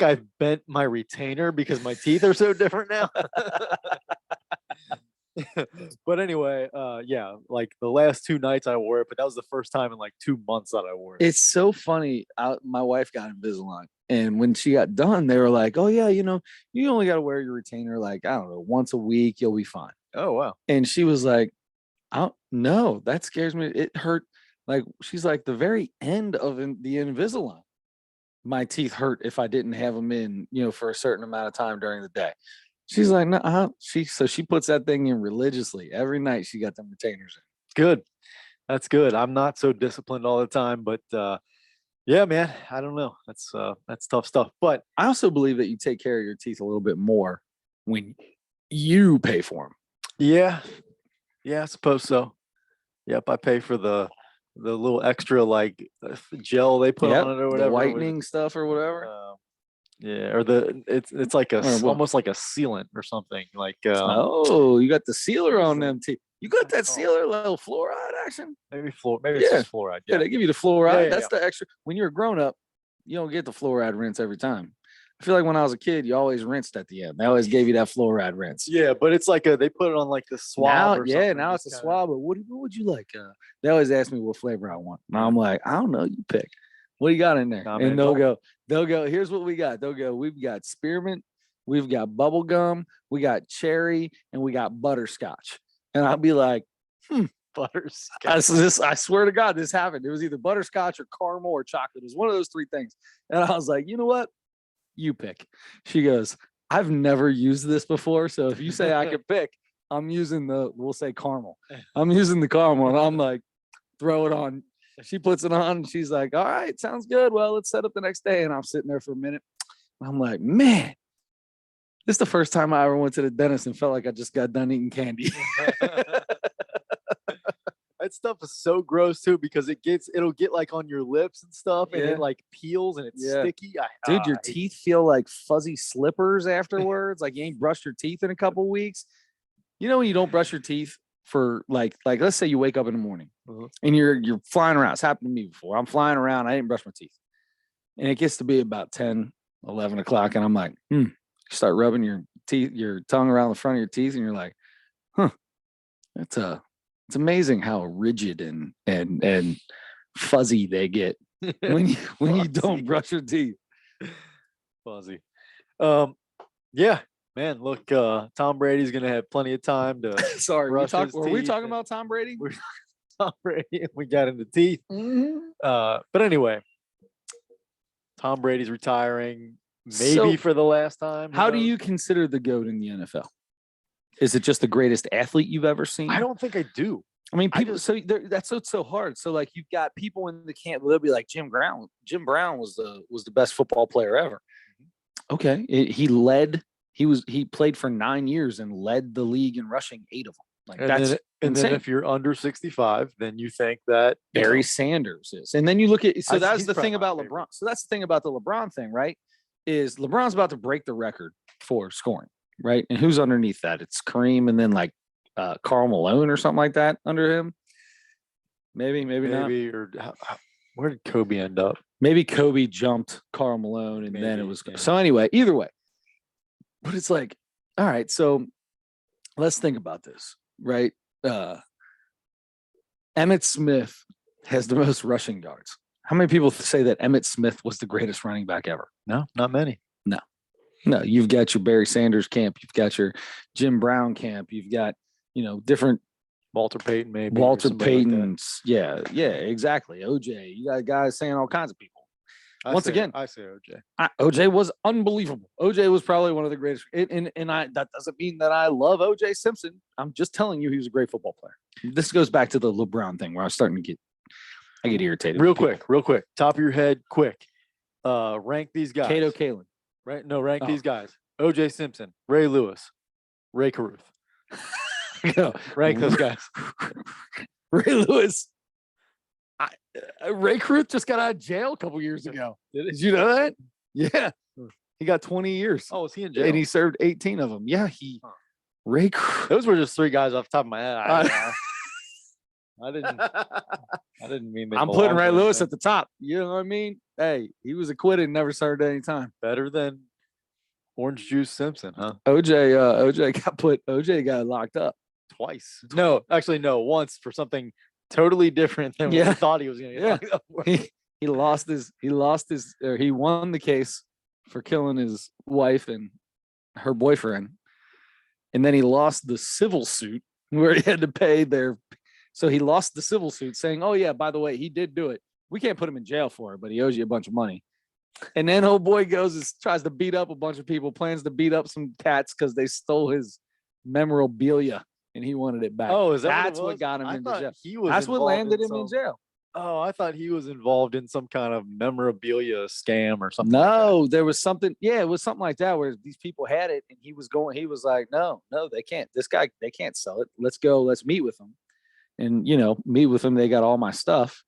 B: I've bent my retainer because my teeth are so different now. But anyway, yeah, like the last 2 nights I wore it, but that was the first time in like 2 months that I wore it.
A: It's so funny. My wife got Invisalign, and when she got done, they were like, "Oh yeah, you only got to wear your retainer like, I don't know, once a week, you'll be fine."
B: Oh wow.
A: And she was like, "Oh no, that scares me. It hurt." Like, she's like, the very end of the Invisalign, my teeth hurt if I didn't have them in, for a certain amount of time during the day. She's like, no, she puts that thing in religiously. Every night she got them retainers in.
B: Good. That's good. I'm not so disciplined all the time, but yeah, man, I don't know. That's tough stuff. But
A: I also believe that you take care of your teeth a little bit more when You pay for them.
B: Yeah. Yeah, I suppose so. Yep, I pay for the little extra like gel they put on it or whatever.
A: The whitening stuff or whatever.
B: Yeah, or it's like almost like a sealant or something. Like
A: oh, you got the sealer on them teeth. You got that
B: Oh.
A: sealer little fluoride action?
B: maybe it's just fluoride.
A: Yeah, they give you the fluoride.
B: Yeah,
A: That's the extra. When you're a grown up, you don't get the fluoride rinse every time. I feel like when I was a kid, you always rinsed at the end. They always gave you that fluoride rinse.
B: Yeah, but it's like they put it on like the swab.
A: Now,
B: or something.
A: now it's a swab. But what would you like? They always ask me what flavor I want. And I'm like, I don't know. You pick. What do you got in there?
B: Nah,
A: and
B: man,
A: they'll go. Here's what we got. They'll go. We've got spearmint, we've got bubble gum, we got cherry, and we got butterscotch. And I'll be like,
B: butterscotch.
A: I swear to God, this happened. It was either butterscotch or caramel or chocolate. It was one of those three things. And I was like, you know what? You pick. She goes, I've never used this before. So if you say I could pick, I'm using we'll say caramel. I'm using the caramel. And I'm like, throw it on. She puts it on. And she's like, all right, sounds good. Well, let's set up the next day. And I'm sitting there for a minute. I'm like, man, this is the first time I ever went to the dentist and felt like I just got done eating candy.
B: That stuff is so gross too because it'll get like on your lips and stuff and
A: Yeah.
B: it like peels and it's sticky.
A: Dude, your teeth feel like fuzzy slippers afterwards. Like you ain't brushed your teeth in a couple weeks. You know when you don't brush your teeth for like let's say you wake up in the morning and you're flying around. It's happened to me before. I'm flying around. I didn't brush my teeth. And it gets to be about 10, 11 o'clock. And I'm like, start rubbing your tongue around the front of your teeth. And you're like, it's amazing how rigid and fuzzy they get when you don't brush your teeth.
B: Fuzzy. Yeah, man. Look, Tom Brady's gonna have plenty of time to.
A: Sorry,
B: brush his
A: were we
B: teeth
A: talking
B: and-
A: about Tom Brady?
B: We're Tom Brady. We got into teeth. But anyway, Tom Brady's retiring, maybe
A: So,
B: for the last time.
A: How do you consider the GOAT in the NFL? Is it just the greatest athlete you've ever seen?
B: I don't think I do.
A: I mean, people. That's what's so hard. So, like, you've got people in the camp. They'll be like, Jim Brown. Jim Brown was the best football player ever. Okay, he played for 9 years and led the league in rushing 8 of them. Like
B: And
A: insane.
B: then if you're under 65, then you think that
A: Barry Sanders is. And then you look at that's
B: he's
A: the thing
B: probably my
A: about
B: favorite.
A: LeBron. So that's the thing about the LeBron thing, right? Is LeBron's about to break the record for scoring, right? And who's underneath that? It's Kareem and then like Karl Malone or something like that under him. Maybe not.
B: or where did Kobe end up?
A: Maybe Kobe jumped Karl Malone and then it
B: Maybe,
A: was
B: yeah.
A: so anyway, either way. But it's like, all right, so let's think about this, right? Emmitt Smith has the most rushing yards. How many people say that Emmitt Smith was the greatest running back ever?
B: No, not many.
A: No, you've got your Barry Sanders camp, you've got your Jim Brown camp, you've got, different
B: Walter Payton, maybe. or
A: Walter
B: somebody like that.
A: Payton's. Yeah, exactly. OJ, you got guys saying all kinds of people.
B: I
A: Once
B: say-
A: again,
B: I say OJ.
A: OJ was unbelievable. OJ was probably one of the greatest. And that doesn't mean that I love OJ Simpson. I'm just telling you he was a great football player. This goes back to the LeBron thing where I was starting to I get irritated.
B: Real quick. Top of your head, quick. Rank these guys.
A: Kato Kalin.
B: Right? No, rank
A: Oh.
B: these guys. OJ Simpson, Ray Lewis, Ray Caruth.
A: No,
B: Rank those guys.
A: Ray Lewis. Ray Caruth just got out of jail a couple years ago. Did you know that? Yeah. He got 20 years.
B: Oh, was he in jail?
A: And he served 18 of them. Yeah, Ray Caruth.
B: Those were just 3 guys off the top of my head. I didn't mean they
A: I'm putting
B: belonged
A: Ray
B: to
A: Lewis
B: anything.
A: at the top. You know what I mean? Hey, he was acquitted and never served any time.
B: Better than Orange Juice Simpson, huh?
A: OJ got locked up.
B: Twice. No, actually, no. Once for something totally different than what
A: Yeah.
B: we thought he was going to get
A: Yeah.
B: locked up for.
A: He won the case for killing his wife and her boyfriend. And then he lost the civil suit where he had to pay so he lost the civil suit saying, oh yeah, by the way, he did do it. We can't put him in jail for it, but he owes you a bunch of money. And then old boy tries to beat up a bunch of people, plans to beat up some cats because they stole his memorabilia and he wanted it back.
B: Oh, is that
A: That's
B: what, it
A: what
B: was?
A: got him
B: I
A: into
B: thought
A: jail.
B: he was
A: That's what
B: involved
A: landed
B: in
A: him in
B: some-
A: jail.
B: Oh, I thought he was involved in some kind of memorabilia scam or something.
A: No, there was something. Yeah, it was something like that where these people had it, and he was like, no, they can't. This guy, they can't sell it. Let's go. Let's meet with them, and meet with them. They got all my stuff,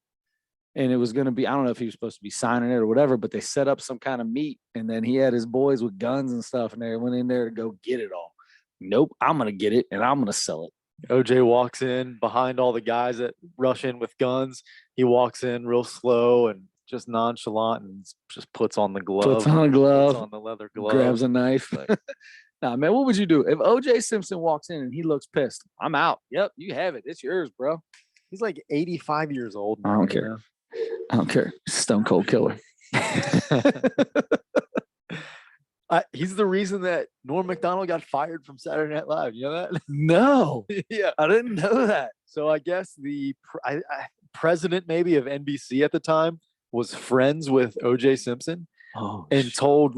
A: and it was going to be. I don't know if he was supposed to be signing it or whatever, but they set up some kind of meet, and then he had his boys with guns and stuff, and they went in there to go get it all. Nope, I'm gonna get it, and I'm gonna sell it.
B: OJ walks in behind all the guys that rush in with guns. He walks in real slow and just nonchalant and just puts on the glove.
A: Puts on a glove.
B: Puts on the leather glove.
A: Grabs a knife. Nah, man, what would you do if OJ Simpson walks in and he looks pissed? I'm out. Yep, you have it. It's yours, bro.
B: He's like 85 years old.
A: I don't care. I don't care. Stone cold killer.
B: He's the reason that Norm Macdonald got fired from Saturday Night Live. You know that?
A: No.
B: Yeah.
A: I didn't know that.
B: So I guess the president maybe of NBC at the time was friends with OJ Simpson and told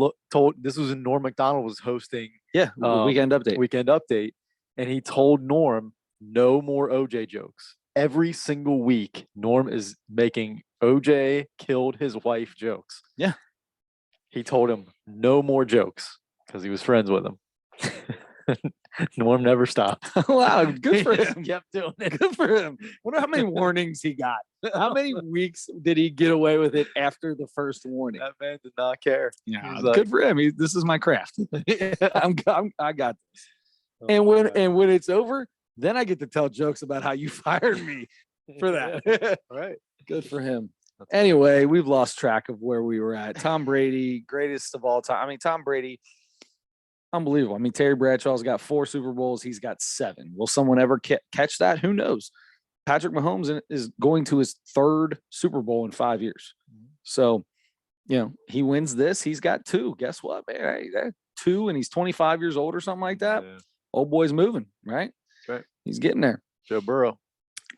B: this was when Norm Macdonald was hosting
A: Weekend
B: Update. And he told Norm no more OJ jokes. Every single week, Norm is making OJ killed his wife jokes.
A: Yeah.
B: He told him no more jokes because he was friends with him. Norm never stopped.
A: Wow, good for him.
B: Kept doing it.
A: Good for him. Wonder how many warnings he got. How many weeks did he get away with it after the first warning?
B: That man did not care.
A: Yeah, good for him. This is my craft. I got this.
B: Oh,
A: and when it's over, then I get to tell jokes about how you fired me for that.
B: Right.
A: Good for him. Anyway, we've lost track of where we were at. Tom Brady, greatest of all time. I mean, Tom Brady, unbelievable. I mean, Terry Bradshaw's got 4 Super Bowls. He's got 7. Will someone ever catch that? Who knows? Patrick Mahomes is going to his 3rd Super Bowl in 5 years. So, he wins this. He's got 2. Guess what, man? Hey, 2, and he's 25 years old or something like that. Yeah. Old boy's moving, right?
B: Right.
A: He's getting there.
B: Joe Burrow.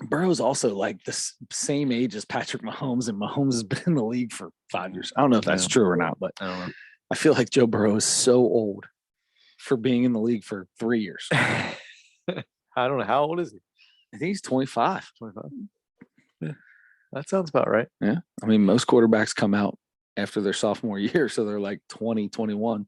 A: Burrow's also like the same age as Patrick Mahomes, and Mahomes has been in the league for 5 years. I don't know if that's true or not, but
B: I don't know.
A: I feel like Joe Burrow is so old for being in the league for 3 years.
B: I don't know. How old is he?
A: I think he's 25.
B: 25. Yeah, that sounds about right.
A: Yeah. I mean, most quarterbacks come out after their sophomore year, so they're like 20, 21.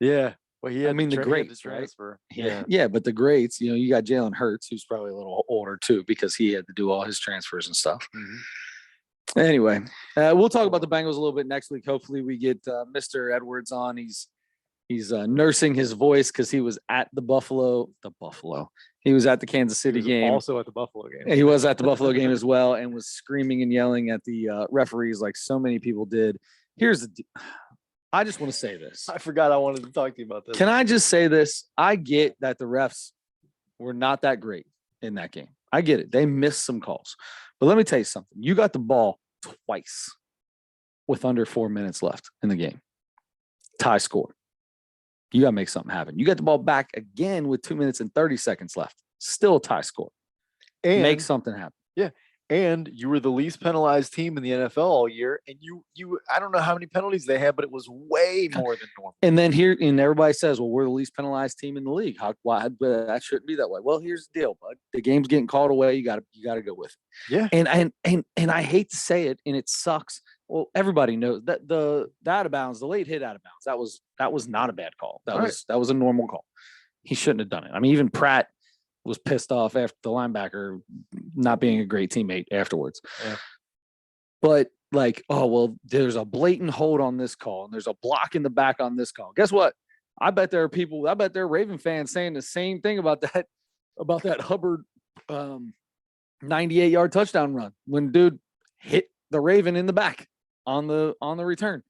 B: Yeah. Well,
A: the greats, right? Yeah, but the greats, you got Jalen Hurts, who's probably a little older too, because he had to do all his transfers and stuff. Mm-hmm. Anyway, we'll talk about the Bengals a little bit next week. Hopefully, we get Mr. Edwards on. He's nursing his voice because he was at the Buffalo. He was at the Kansas City game.
B: Also at the Buffalo game.
A: He was at the Buffalo game as well, and was screaming and yelling at the referees like so many people did. I just want to say this.
B: I forgot I wanted to talk to you about this.
A: Can I just say this? I get that the refs were not that great in that game. I get it. They missed some calls. But let me tell you something. You got the ball twice with under 4 minutes left in the game. Tie score. You got to make something happen. You got the ball back again with 2 minutes and 30 seconds left. Still a tie score. And make something happen.
B: Yeah. And you were the least penalized team in the NFL all year. And you I don't know how many penalties they had, but it was way more than normal.
A: And then everybody says, well, we're the least penalized team in the league. Why? But that shouldn't be that way. Well, here's the deal, bud. The game's getting called away. You gotta go with it.
B: Yeah.
A: And I hate to say it, and it sucks. Well, everybody knows that the out of bounds, the late hit out of bounds, that was not a bad call. That was a normal call. He shouldn't have done it. I mean, even Pratt was pissed off after the linebacker not being a great teammate afterwards. Yeah. But there's a blatant hold on this call, and there's a block in the back on this call. Guess what? I bet there are Raven fans saying the same thing about that Hubbard 98-yard touchdown run when dude hit the Raven in the back on the return.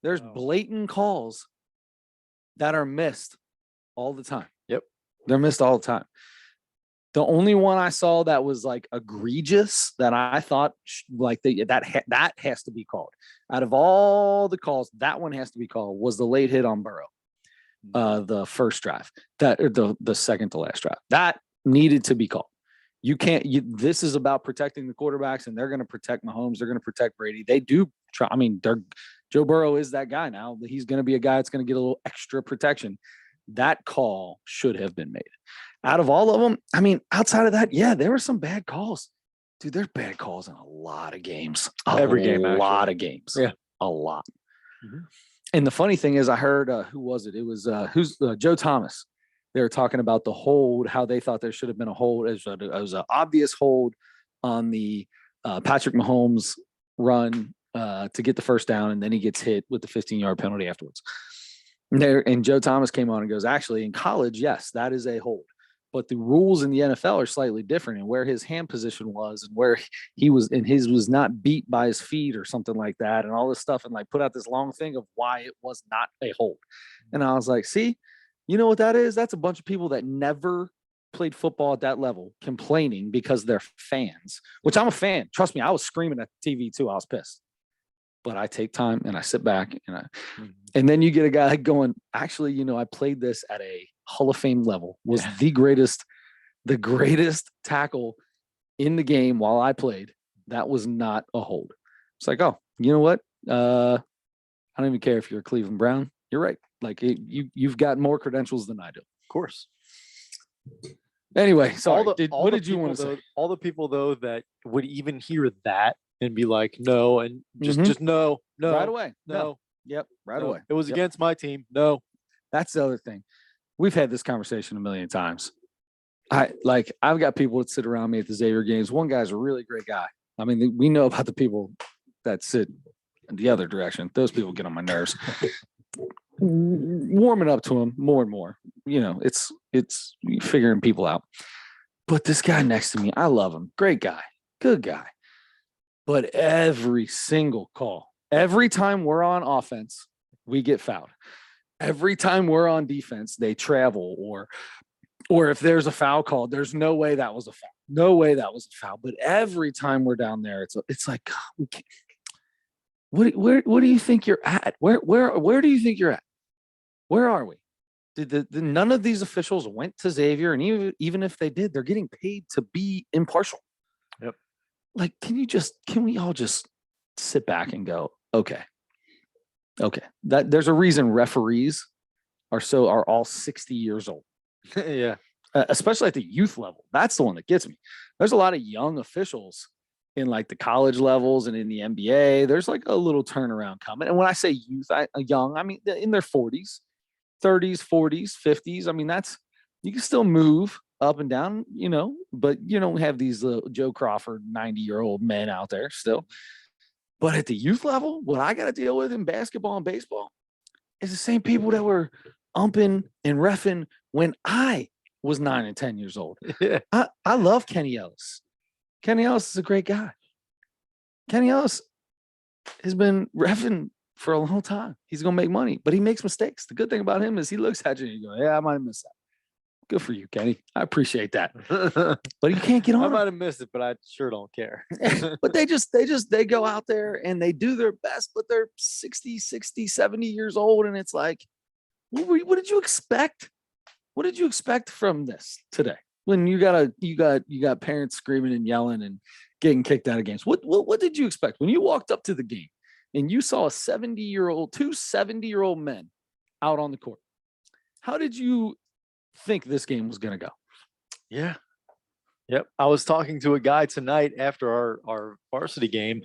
A: There's blatant calls that are missed all the time.
B: Yep.
A: They're missed all the time. The only one I saw that was like egregious that I thought that has to be called. Out of all the calls, that one has to be called was the late hit on Burrow, the first drive, the second to last drive. That needed to be called. You can't. This is about protecting the quarterbacks, and they're going to protect Mahomes. They're going to protect Brady. They do try. I mean, Joe Burrow is that guy now. He's going to be a guy that's going to get a little extra protection. That call should have been made. Out of all of them, I mean, outside of that, yeah, there were some bad calls. dude, there's bad calls in a lot of games.
B: Every game,
A: a lot
B: actually.
A: of games.
B: Yeah.
A: A lot.
B: Mhm.
A: And the funny thing is, I heard who was it? It was Joe Thomas. They were talking about the hold, how they thought there should have been a hold. It was an obvious hold on the Patrick Mahomes run to get the first down, and then he gets hit with the 15-yard penalty afterwards. And Joe Thomas came on and goes, actually, in college, yes, that is a hold. But the rules in the NFL are slightly different, and where his hand position was and where he was, and his was not beat by his feet or something like that, and all this stuff, and like put out this long thing of why it was not a hold. And I was like, see, you know what that is? That's a bunch of people that never played football at that level complaining because they're fans, which I'm a fan. Trust me, I was screaming at the TV too. I was pissed. But I take time and I sit back and then you get a guy going, actually, you know, I played this at a Hall of Fame level, was the greatest tackle in the game while I played. That was not a hold. It's like, oh, you know what? I don't even care if you're a Cleveland Brown. You're right. Like you've got more credentials than I do.
B: Of course.
A: Anyway, so
B: what did you want to say? All the people though that would even hear that and be like, no, and just no,
A: right away.
B: No.
A: Yep. Right away.
B: It was against my team. No.
A: That's the other thing. We've had this conversation a million times. I've got people that sit around me at the Xavier games. One guy's a really great guy. I mean, we know about the people that sit in the other direction. Those people get on my nerves. Warming up to him more and more. You know, it's figuring people out. But this guy next to me, I love him. Great guy. Good guy. But every single call, every time we're on offense, we get fouled. Every time we're on defense, they travel or if there's a foul called, there's no way that was a foul. No way that was a foul. But every time we're down there, it's like, God, we can't. What do you think you're at? Where do you think you're at? Where are we? None of these officials went to Xavier, and even if they did, they're getting paid to be impartial.
B: Yep.
A: Like, can we all just sit back and go, okay. That there's a reason referees are all 60 years old.
B: Yeah.
A: Especially at the youth level. That's the one that gets me. There's a lot of young officials in like the college levels and in the NBA. There's like a little turnaround coming. And when I say youth, young, I mean in their 40s, 30s, 40s, 50s. I mean, you can still move up and down, you know, but you don't have these Joe Crawford 90-year-old men out there still. But at the youth level, what I got to deal with in basketball and baseball is the same people that were umping and reffing when I was 9 and 10 years old.
B: Yeah.
A: I love Kenny Ellis. Kenny Ellis is a great guy. Kenny Ellis has been reffing for a long time. He's going to make money, but he makes mistakes. The good thing about him is he looks at you and you go, yeah, I might have missed that. Good for you, Kenny. I appreciate that. But you can't get on.
B: I might have missed it, but I sure don't care.
A: But they go out there and they do their best, but they're 60, 70 years old. And it's like, what did you expect? What did you expect from this today? When you got parents screaming and yelling and getting kicked out of games. What did you expect when you walked up to the game and you saw two 70-year-old men out on the court? How did you think this game was going to go?
B: Yeah. Yep. I was talking to a guy tonight after our varsity game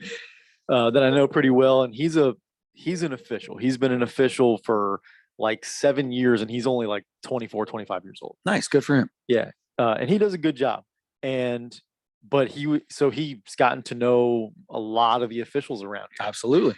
B: that I know pretty well. And he's an official. He's been an official for like 7 years and he's only like 24, 25 years old.
A: Nice. Good for him.
B: Yeah. And he does a good job. But he's gotten to know a lot of the officials around here.
A: Absolutely.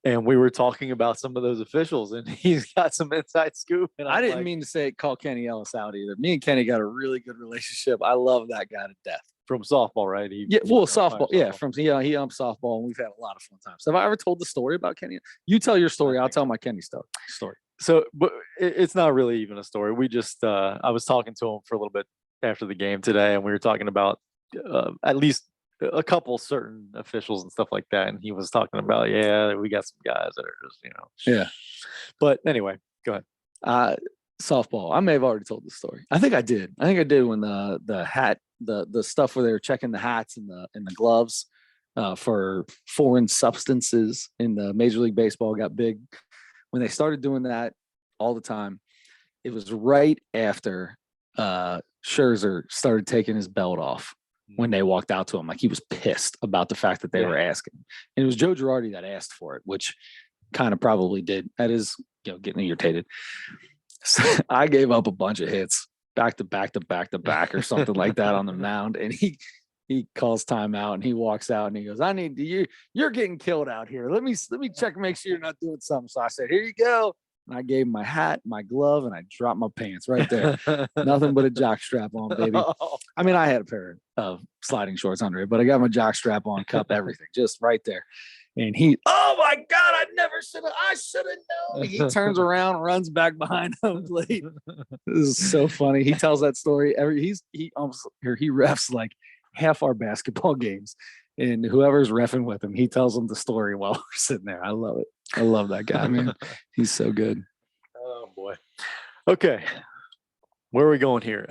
B: And we were talking about some of those officials, and he's got some inside scoop. And
A: I didn't mean to call Kenny Ellis out either. Me and Kenny got a really good relationship. I love that guy to death.
B: From softball, right?
A: Softball. Yeah, he umps softball, and we've had a lot of fun times. Have I ever told the story about Kenny? You tell your story. I'll tell my Kenny story.
B: So, but it's not really even a story. We just I was talking to him for a little bit after the game today, and we were talking about at least a couple certain officials and stuff like that. And he was talking about, we got some guys that are just,
A: Yeah.
B: But anyway, go ahead.
A: Softball. I may have already told this story. I think I did when the hat, the stuff where they were checking the hats and the gloves for foreign substances in the Major League Baseball got big. When they started doing that all the time, it was right after Scherzer started taking his belt off when they walked out to him. Like he was pissed about the fact that they were asking. And it was Joe Girardi that asked for it, which kind of probably did. That is, getting irritated. So I gave up a bunch of hits back to back to back to back or something like that on the mound. And he calls timeout and he walks out and he goes, I need you're getting killed out here. Let me check, make sure you're not doing something. So I said, here you go. And I gave him my hat, my glove, and I dropped my pants right there. Nothing but a jock strap on, baby. I mean, I had a pair of sliding shorts under it, but I got my jock strap on, cup, everything, just right there. And oh my God, I should have known. He turns around, runs back behind home plate. This is so funny. He tells that story he refs like half our basketball games. And whoever's reffing with him, he tells them the story while we're sitting there. I love it. I love that guy, man. He's so good.
B: Oh boy. Okay. Where are we going here?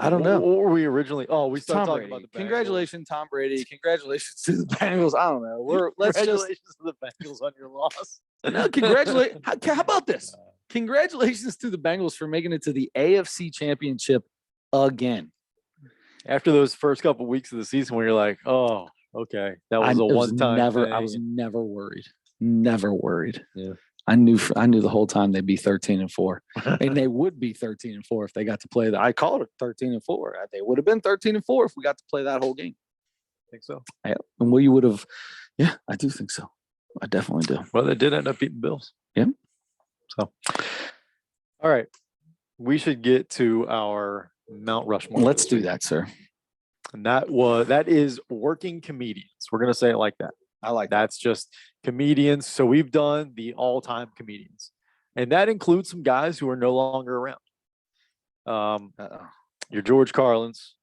A: I don't know.
B: What were we originally? Oh, we started talking
A: Brady.
B: about the Bengals.
A: Congratulations, Tom Brady. Congratulations to the Bengals. I don't know.
B: Congratulations to the Bengals on your loss.
A: No, congratulations. How about this? Congratulations to the Bengals for making it to the AFC Championship again.
B: After those first couple of weeks of the season where you're like, oh, okay, that was a one-time thing.
A: I was never worried. Never worried.
B: Yeah.
A: I knew the whole time they'd be 13-4, and they would be 13-4 if they got to play. I called it 13-4. They would have been 13-4 if we got to play that whole game.
B: I think so.
A: Yeah. And you would have. Yeah, I do think so. I definitely do.
B: Well, they did end up beating Bills.
A: Yeah.
B: So, all right, we should get to our Mount Rushmore.
A: Let's do that, sir.
B: And that is working comedians. We're gonna say it like that.
A: I like
B: that's just comedians. So we've done the all-time comedians, and that includes some guys who are no longer around. Your George Carlins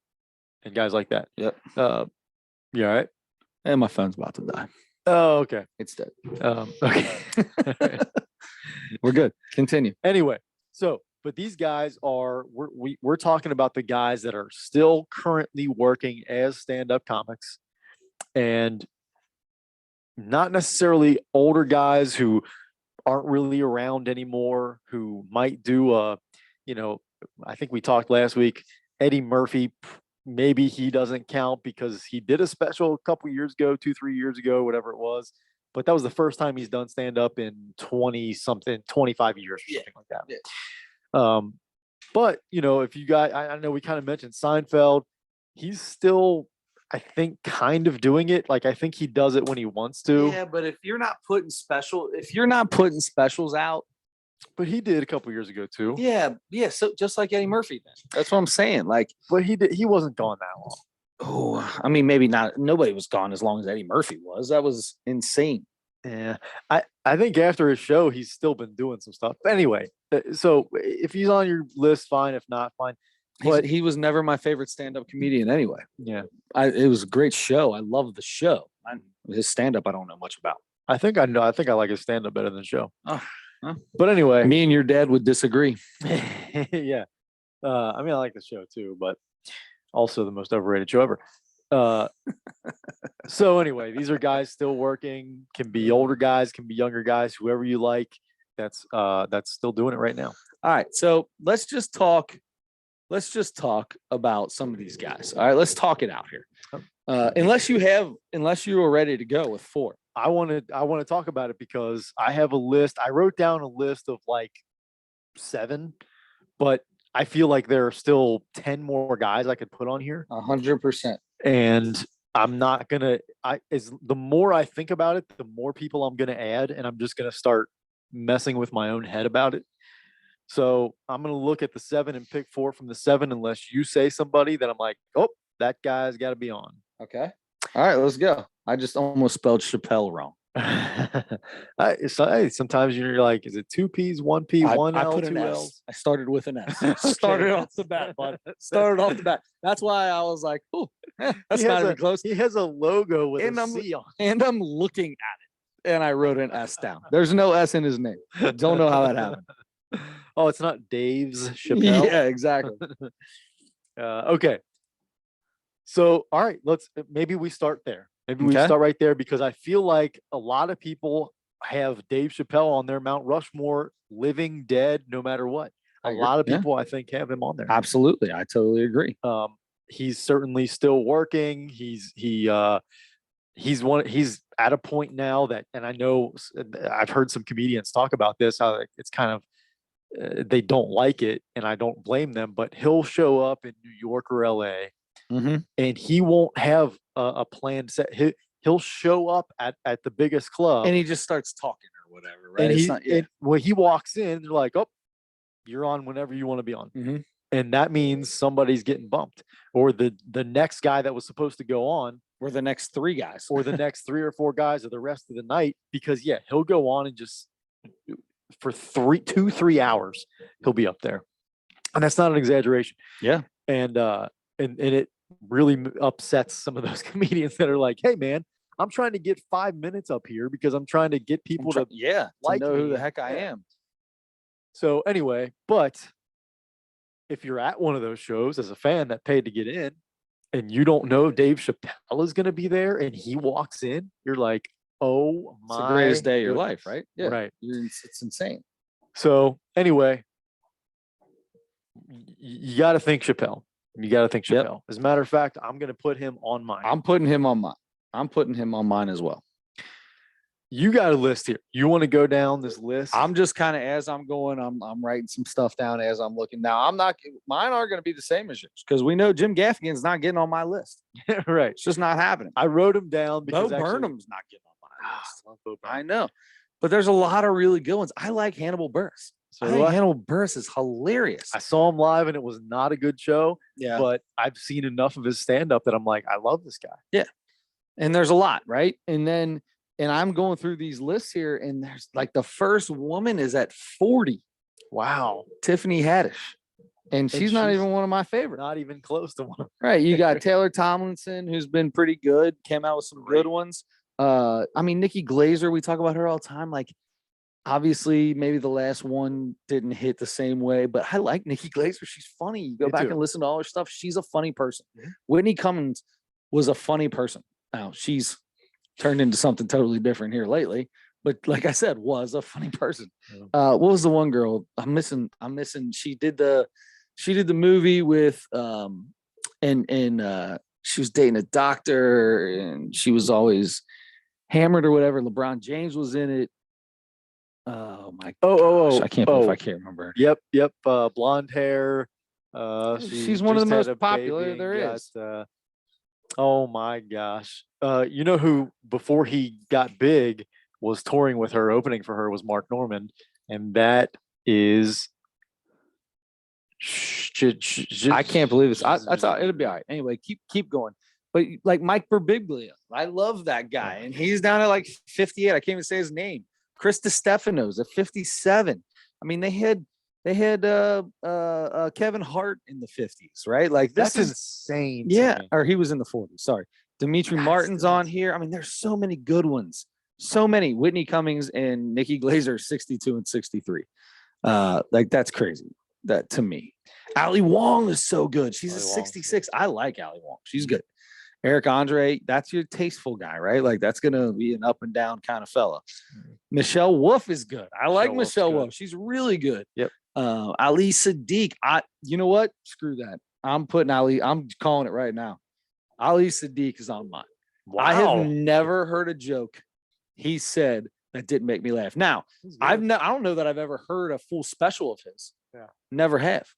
B: and guys like that.
A: Yep.
B: You all right?
A: And my phone's about to die.
B: Oh, okay.
A: It's dead.
B: Okay.
A: We're good. Continue.
B: Anyway, but these guys we're talking about the guys that are still currently working as stand-up comics, and not necessarily older guys who aren't really around anymore, who might do I think we talked last week, Eddie Murphy, maybe he doesn't count because he did a special a couple years ago, 2-3 years ago, whatever it was. But that was the first time he's done stand-up in 25 years or something like that. Yeah. But if you guys, I know we kind of mentioned Seinfeld, he's still, I think, kind of doing it. Like, I think he does it when he wants to.
A: Yeah, but if you're not putting specials out.
B: But he did a couple years ago too.
A: Yeah. So just like Eddie Murphy, then. That's what I'm saying. Like,
B: but he wasn't gone that long.
A: Oh, I mean, maybe not. Nobody was gone as long as Eddie Murphy was. That was insane.
B: Yeah, I think after his show, he's still been doing some stuff. But anyway, so if he's on your list, fine. If not, fine.
A: But he was never my favorite stand-up comedian anyway.
B: Yeah,
A: it was a great show. I love the show. His stand-up, I don't know much about.
B: I think I know. I think I like his stand-up better than the show.
A: Oh, huh.
B: But anyway,
A: me and your dad would disagree.
B: Yeah, I mean, I like the show too, but also the most overrated show ever. So anyway, these are guys still working, can be older guys, can be younger guys, whoever you like, that's still doing it right now.
A: All right. So let's just talk about some of these guys. All right, let's talk it out here. Unless you were ready to go with 4.
B: I want to talk about it because I have a list. I wrote down a list of like 7, but I feel like there are still 10 more guys I could put on here.
A: 100%.
B: And I'm not gonna. The more I think about it, the more people I'm gonna add, and I'm just gonna start messing with my own head about it. So I'm gonna look at the 7 and pick 4 from the 7, unless you say somebody that I'm like, oh, that guy's got to be on.
A: Okay. All right, let's go. I just almost spelled Chappelle wrong.
B: Sometimes you're like, is it 2 P's, 1 P, 1 L, 2 L's?
A: I started with an S. Started off the bat, bud. Started off the bat. That's why I was like, oh, that's not even close.
B: He has a logo with a C on it.
A: And I'm looking at it, and I wrote an S down. There's no S in his name. Don't know how that happened.
B: Oh, it's not Dave's Chappelle?
A: Yeah, exactly.
B: Okay. So, all right, maybe we start there. Maybe we start right there, because I feel like a lot of people have Dave Chappelle on their Mount Rushmore, living, dead, no matter what. A lot of people, I think, have him on there.
A: Absolutely. I totally agree.
B: he's certainly still working. He's at a point now that, and I know I've heard some comedians talk about this, how it's kind of, they don't like it, and I don't blame them, but he'll show up in New York or LA, and he won't have a plan set. He'll show up at the biggest club,
A: and he just starts talking or whatever, right?
B: And when he walks in, they're like, "Oh, you're on whenever you want to be on." And that means somebody's getting bumped, or the next guy that was supposed to go on,
A: or the next 3 guys,
B: or the next 3 or 4 guys of the rest of the night, because he'll go on and just for 3 hours, he'll be up there. And that's not an exaggeration.
A: Yeah.
B: And it really upsets some of those comedians that are like, "Hey man, I'm trying to get 5 minutes up here because I'm trying to get people to like
A: know
B: me.
A: who the heck I am."
B: So anyway, but if you're at one of those shows as a fan that paid to get in, and you don't know Dave Chappelle is going to be there, and he walks in, you're like, "Oh my!"
A: It's the greatest day of your life, right? Yeah,
B: right.
A: It's insane.
B: So anyway, you got to think Chappelle. You got to think Chappelle. As a matter of fact, I'm going to put him on mine.
A: I'm putting him on mine as well.
B: You got a list here. You want to go down this list?
A: I'm just kind of, as I'm going, I'm writing some stuff down as I'm looking. Now, mine are going to be the same as yours, because we know Jim Gaffigan's not getting on my list.
B: Right.
A: It's just not happening.
B: I wrote him down because
A: Bo Burnham's not getting on my list.
B: I love Bo Burnham.
A: I know, but there's a lot of really good ones. I like Hannibal Buress.
B: So
A: I think Hannibal Buress is hilarious.
B: I saw him live, and it was not a good show.
A: Yeah,
B: but I've seen enough of his stand-up that I'm like, I love this guy.
A: Yeah, and there's a lot, right? And I'm going through these lists here, and there's like the first woman is at 40.
B: Wow.
A: Tiffany Haddish. And she's not even one of my favorites.
B: Not even close to one.
A: Right. You got Taylor Tomlinson, who's been pretty good, came out with some good ones. I mean, Nikki Glazer, we talk about her all the time. Like, obviously, maybe the last one didn't hit the same way, but I like Nikki Glazer. She's funny. You go back and listen to all her stuff. She's a funny person. Whitney Cummings was a funny person. Now, she's turned into something totally different here lately, but like I said, was a funny person. What was the one girl I'm missing? She did the movie with and she was dating a doctor, and she was always hammered or whatever. LeBron James was in it. Oh my gosh, I can't believe if I can't remember.
B: Yep. Blonde hair.
A: She's one of the most popular there is.
B: Oh my gosh. You know who, before he got big, was touring with her, opening for her, was Mark Norman. And that is,
A: I can't believe this. I thought it'll be all right. Anyway, keep going. But like Mike Birbiglia, I love that guy. And he's down at like 58. I can't even say his name. Chris DiStefano's at 57. I mean, they had Kevin Hart in the 50s, right? Like,
B: that's insane.
A: Yeah, or he was in the 40s. Sorry. Dimitri Martin's on here. I mean, there's so many good ones. So many. Whitney Cummings and Nikki Glazer, 62 and 63. Like, that's crazy. That, to me. Ali Wong is so good. She's a 66. I like Ali Wong. She's good. Eric Andre, that's your tasteful guy, right? Like, that's gonna be an up and down kind of fella. Michelle Wolf is good. I like Michelle Wolf. She's really good.
B: Yep.
A: Ali Sadiq. You know what? Screw that. I'm putting Ali. I'm calling it right now. Ali Sadiq is on mine. Wow. I have never heard a joke he said that didn't make me laugh. Now, I don't know that I've ever heard a full special of his.
B: Yeah.
A: Never have.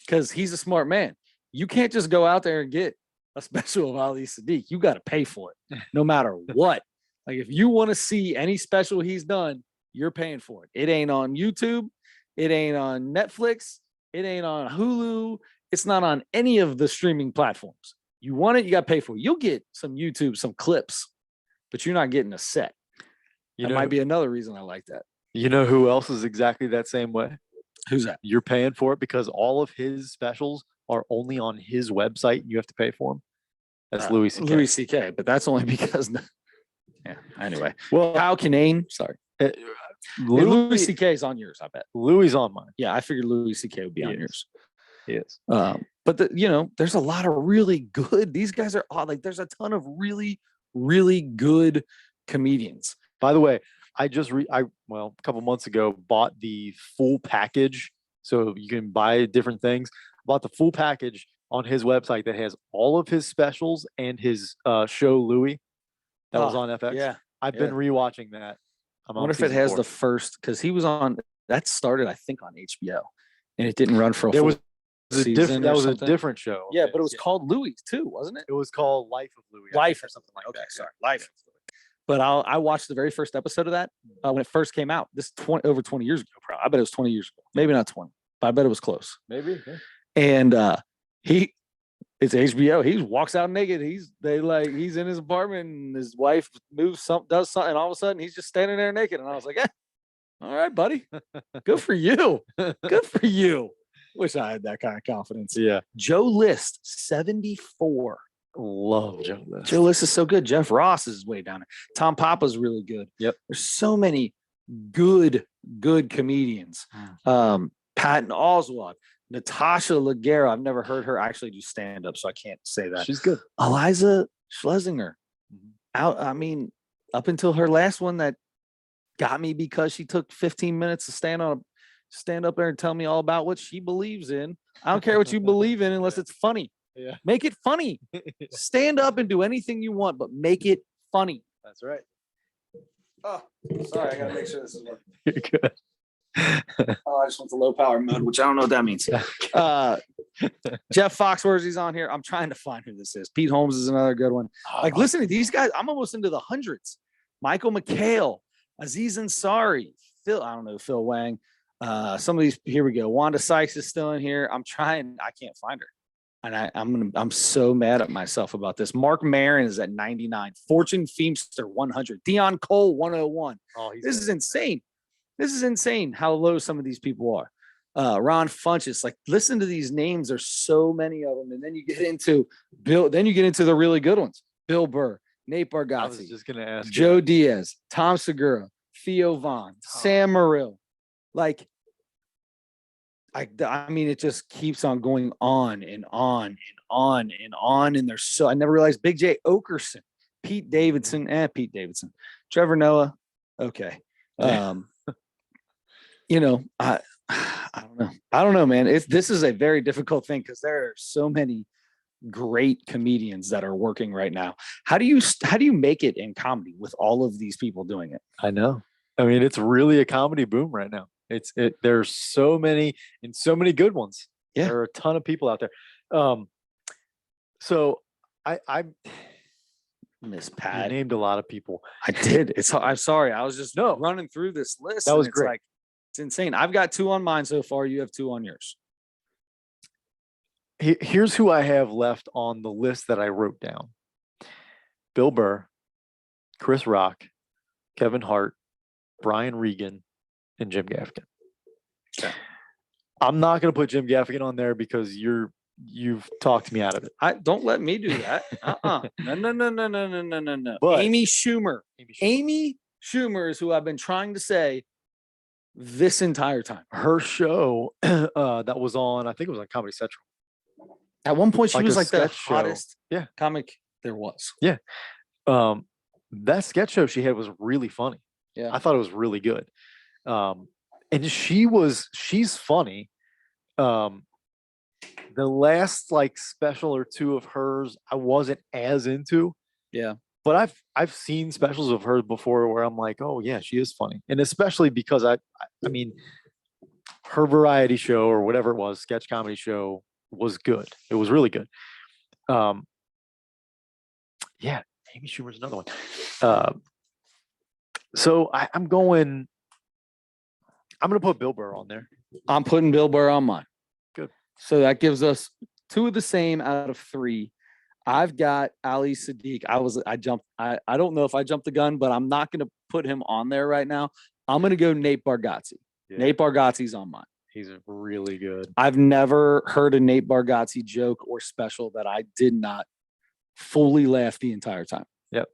A: Because he's a smart man. You can't just go out there and get a special of Ali Sadiq. You got to pay for it, no matter what. Like, if you want to see any special he's done, you're paying for it. It ain't on YouTube. It ain't on Netflix. It ain't on Hulu. It's not on any of the streaming platforms. You want it, you got to pay for it. You'll get some YouTube, some clips, but you're not getting a set. That might be another reason I like that.
B: You know who else is exactly that same way?
A: Who's that?
B: You're paying for it because all of his specials are only on his website, and you have to pay for them. That's Louis C.K.
A: Louis C.K., but that's only because. Yeah. Anyway, well, Kyle Kinane. Sorry, Louis C.K. is on yours. I bet
B: Louis on mine.
A: Yeah, I figured Louis C.K. would be on yours.
B: He is.
A: But there's a lot of really good. These guys are odd. Like, there's a ton of really, really good comedians.
B: By the way, I just a couple months ago bought the full package, so you can buy different things. Bought the full package on his website that has all of his specials and his show Louie that was on FX.
A: Yeah.
B: I've been rewatching that.
A: I wonder if it has the first, because he was on, that started, I think, on HBO, and it didn't run for a full season.
B: That was a different show.
A: Yeah, but it was called Louis too, wasn't it?
B: It was called Life of Louie.
A: Life or something like that. Sorry, Life of Louis. But I watched the very first episode of that when it first came out. This over 20 years ago, probably. I bet it was 20 years ago. Maybe not 20, but I bet it was close.
B: Maybe. Yeah.
A: And it's HBO. He walks out naked. He's in his apartment and his wife does something, and all of a sudden he's just standing there naked. And I was like, all right, buddy. Good for you. Good for you. Wish I had that kind of confidence.
B: Yeah.
A: Joe List, 74.
B: Love Joe List.
A: Joe List is so good. Jeff Ross is way down there. Tom Papa's really good.
B: Yep.
A: There's so many good comedians. Patton Oswalt, Natasha Leggero. I've never heard her actually do stand-up, so I can't say that.
B: She's good.
A: Eliza Schlesinger. Up until her last one that got me because she took 15 minutes to stand up there and tell me all about what she believes in. I don't care what you believe in unless it's funny.
B: Yeah.
A: Make it funny. Stand up and do anything you want, but make it funny.
B: That's right.
A: Oh, sorry. I got to make sure this is working.
B: You're good.
A: I just went to low power mode, which I don't know what that means. Jeff Foxworthy's on here. I'm trying to find who this is. Pete Holmes is another good one. Listen to these guys. I'm almost into the hundreds. Michael McHale, Aziz Ansari, Phil Wang. Some of these, here we go. Wanda Sykes is still in here. I can't find her. And I'm so mad at myself about this. Mark Maron is at 99. Fortune Feimster 100. Dion Cole 101. This is insane. This is insane how low some of these people are. Ron Funches, listen to these names. There's so many of them. And then you get into the really good ones. Bill Burr, Nate Bargatze.
B: I was just gonna ask
A: Joe Diaz, Tom Segura, Theo Vaughn, Sam Morril. It just keeps on going on and on and on and on. And I never realized Big J Okerson, Pete Davidson, Trevor Noah. Okay. I don't know, man. This is a very difficult thing because there are so many great comedians that are working right now. How do you make it in comedy with all of these people doing it?
B: I know. It's really a comedy boom right now. There's so many and so many good ones.
A: Yeah.
B: There are a ton of people out there. So I
A: Miss Pat.
B: You named a lot of people.
A: I did. I'm sorry. I was just running through this list.
B: That was great.
A: It's insane. I've got 2 on mine so far. You have 2 on yours.
B: Here's who I have left on the list that I wrote down. Bill Burr, Chris Rock, Kevin Hart, Brian Regan, and Jim Gaffigan.
A: Okay.
B: I'm not going to put Jim Gaffigan on there because you've talked me out of it.
A: Don't let me do that. No.
B: But
A: Amy Schumer is who I've been trying to say this entire time.
B: Her show that was on, I think it was on Comedy Central.
A: At one point, she was the
B: sketch
A: hottest
B: show.
A: comic there was.
B: Yeah. That sketch show she had was really funny.
A: Yeah.
B: I thought it was really good. And she's funny. The last special or 2 of hers, I wasn't as into.
A: Yeah.
B: But I've seen specials of hers before where I'm like, oh yeah, she is funny. And especially because I mean, her variety show or whatever it was, sketch comedy show was good. It was really good. Yeah, Amy Schumer's another one. So I'm going to put Bill Burr on there.
A: I'm putting Bill Burr on mine.
B: Good.
A: So that gives us 2 of the same out of 3. I've got Ali Sadiq. I don't know if I jumped the gun, but I'm not going to put him on there right now. I'm going to go Nate Bargatze. Yeah. Nate Bargatze's on mine.
B: He's really good.
A: I've never heard a Nate Bargatze joke or special that I did not fully laugh the entire time.
B: Yep.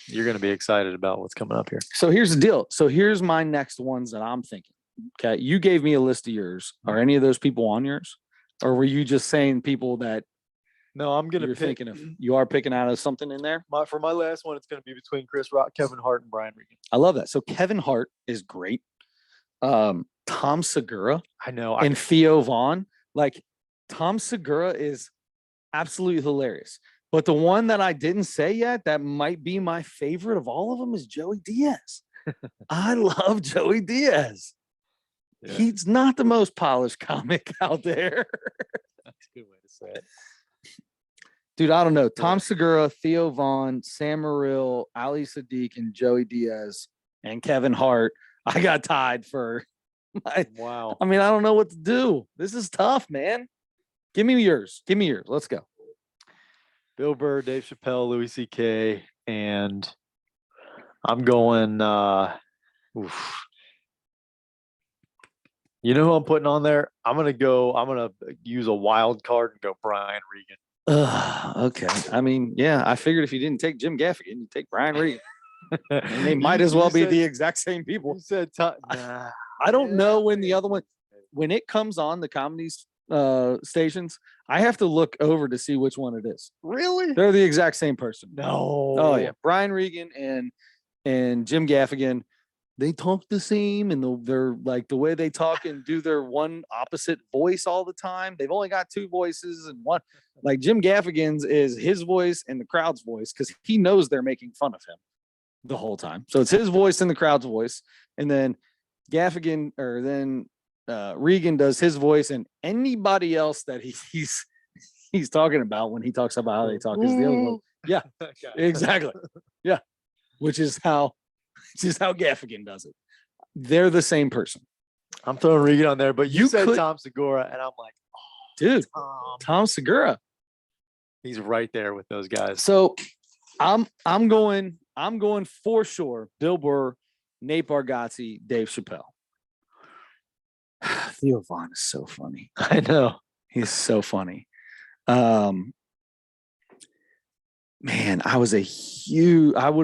B: You're going to be excited about what's coming up here.
A: So here's the deal. So here's my next ones that I'm thinking. Okay. You gave me a list of yours. Are any of those people on yours? Or were you just saying people that
B: No, I'm going to pick.
A: You are picking out of something in there?
B: For my last one, it's going to be between Chris Rock, Kevin Hart, and Brian Regan.
A: I love that. So Kevin Hart is great. Tom Segura.
B: I know.
A: And Theo Vaughn. Tom Segura is absolutely hilarious. But the one that I didn't say yet, that might be my favorite of all of them, is Joey Diaz. I love Joey Diaz.
B: Yeah.
A: He's not the most polished comic out there.
B: That's a good way to say it.
A: Dude, I don't know. Tom Segura, Theo Vaughn, Sam Morril, Ali Sadiq, and Joey Diaz, and Kevin Hart. I got tied for
B: Wow.
A: I mean, I don't know what to do. This is tough, man. Give me yours. Let's go.
B: Bill Burr, Dave Chappelle, Louis C.K., and I'm going. Oof. You know who I'm putting on there? I'm gonna use a wild card and go Brian Regan.
A: Okay. I mean, yeah, I figured if you didn't take Jim Gaffigan, you take Brian Regan. And they might as well be the exact same people.
B: You said
A: I don't know when the other one, when it comes on the comedy stations, I have to look over to see which one it is.
B: Really?
A: They're the exact same person.
B: No.
A: Oh yeah, Brian Regan and Jim Gaffigan. They talk the same, and they're like the way they talk and do their one opposite voice all the time. They've only got two voices, and one like Jim Gaffigan's is his voice and the crowd's voice because he knows they're making fun of him the whole time. So it's his voice and the crowd's voice, and then Regan does his voice and anybody else that he's talking about when he talks about how they talk is the other one. Yeah, exactly. Yeah, which is how Gaffigan does it. They're the same person.
B: I'm throwing Regan on there, but you said
A: could,
B: Tom Segura, and I'm like,
A: dude, Tom Segura.
B: He's right there with those guys.
A: So I'm going for sure. Bill Burr, Nate Bargatze, Dave Chappelle. Theo Vaughn is so funny.
B: I know.
A: He's so funny. Man, I would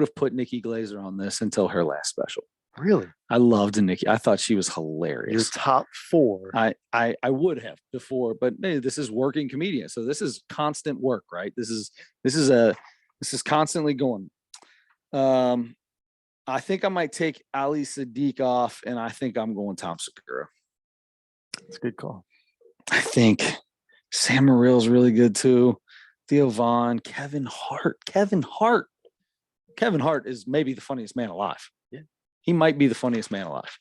A: have put Nikki Glazer on this until her last special.
B: Really?
A: I loved Nikki. I thought she was hilarious.
B: Your top four.
A: I would have before, but hey, this is working comedian. So this is constant work, right? This is constantly going. I think I might take Ali Sadiq off, and I think I'm going Tom Segura.
B: That's a good call.
A: I think Sam Morril's really good too. Theo Vaughn, Kevin Hart. Kevin Hart is maybe the funniest man alive.
B: Yeah.
A: He might be the funniest man alive.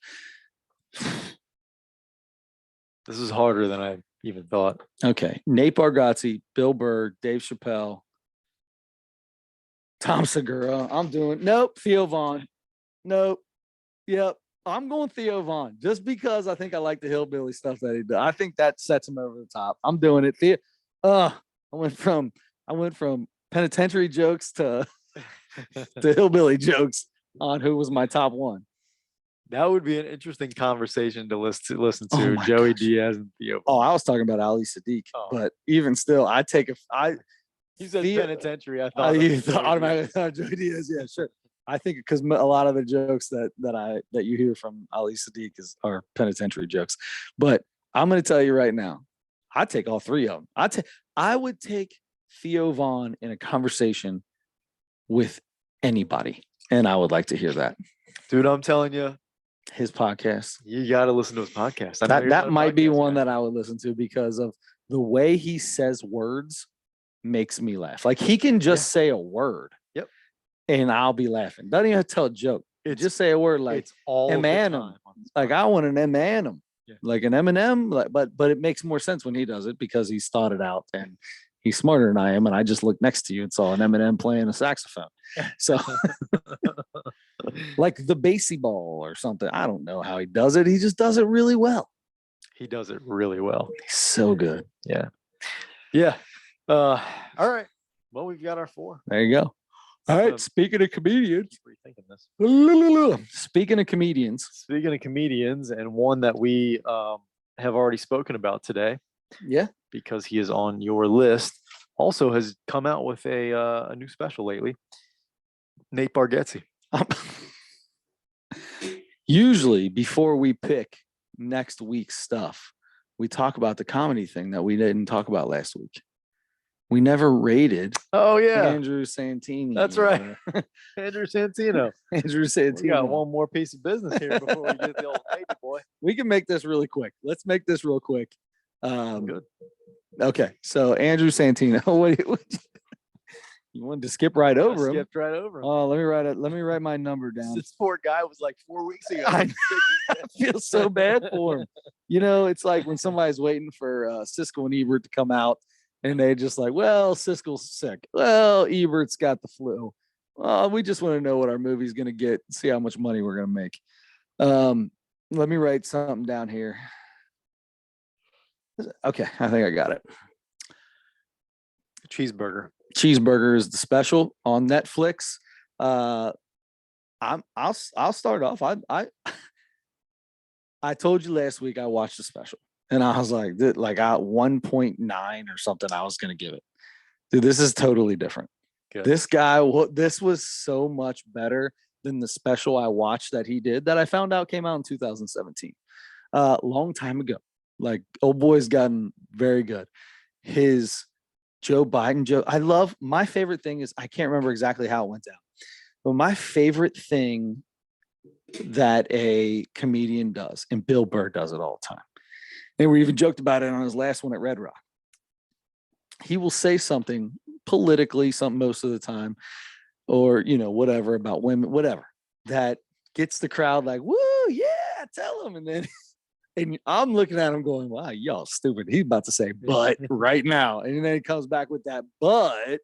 B: This is harder than I even thought.
A: Okay. Nate Bargatze, Bill Burr, Dave Chappelle, Tom Segura. Theo Vaughn. Nope. Yep. I'm going Theo Vaughn just because I think I like the hillbilly stuff that he does. I think that sets him over the top. I'm doing it. I went from penitentiary jokes to hillbilly jokes on who was my top one.
B: That would be an interesting conversation to listen to. Joey Diaz and Theo.
A: Oh, I was talking about Ali Sadiq, but even still, I take
B: You said penitentiary. I
A: thought
B: automatically
A: Joey Diaz. Yeah, sure. I think because a lot of the jokes that you hear from Ali Sadiq are penitentiary jokes. But I'm going to tell you right now, I take all three of them. I would take Theo Vaughn in a conversation with anybody, and I would like to hear that.
B: Dude, I'm telling you,
A: his podcast.
B: You got to listen to his podcast.
A: That might be one that I would listen to because of the way he says words makes me laugh. Like he can just say a word.
B: Yep.
A: And I'll be laughing. Doesn't even have to tell a joke. Just say a word like
B: it's all
A: M&M. Like I want an M&M.
B: Yeah.
A: Like an M&M. But it makes more sense when he does it because he's thought it out and he's smarter than I am. And I just looked next to you and saw an M&M playing a saxophone. So like the baseball ball or something. I don't know how he does it. He just does it really well.
B: He does it really well.
A: He's so good.
B: Yeah. Yeah. All right. Well, we've got our four.
A: There you go. All right. Speaking of comedians.
B: Rethinking this.
A: Speaking of comedians.
B: And one that we have already spoken about today.
A: Yeah.
B: Because he is on your list. Also has come out with a new special lately. Nate Bargatze.
A: Usually before we pick next week's stuff, we talk about the comedy thing that we didn't talk about last week. We never rated.
B: Oh yeah,
A: Andrew Santino.
B: That's right, Andrew Santino.
A: Andrew Santino.
B: We got one more piece of business here before we get the old baby boy.
A: We can make this really quick. Let's make this real quick.
B: Good.
A: Okay, so Andrew Santino. You wanted to skip right over him?
B: Skipped right over him.
A: Oh, let me write my number down.
B: This poor guy was like 4 weeks ago.
A: I feel so bad for him. You know, it's like when somebody's waiting for Siskel and Ebert to come out, and they just like, well, Siskel's sick. Well, Ebert's got the flu. We just want to know what our movie's going to get, see how much money we're going to make. Let me write something down here. Okay, I think I got it. Cheeseburger is the special on Netflix. I'll start off. I told you last week I watched the special, and I was like 1.9 or something. I was going to give it. Dude, this is totally different.
B: Good.
A: This was so much better than the special I watched that he did that I found out came out in 2017. Long time ago. Like, old boy's gotten very good. His Joe Biden joke. My favorite thing is, I can't remember exactly how it went down, but my favorite thing that a comedian does, and Bill Burr does it all the time, and we even joked about it on his last one at Red Rock. He will say something politically, something most of the time, or, whatever about women, whatever, that gets the crowd like, woo, yeah, tell him. And then and I'm looking at him going, wow, y'all stupid. He's about to say but right now. And then he comes back with that but.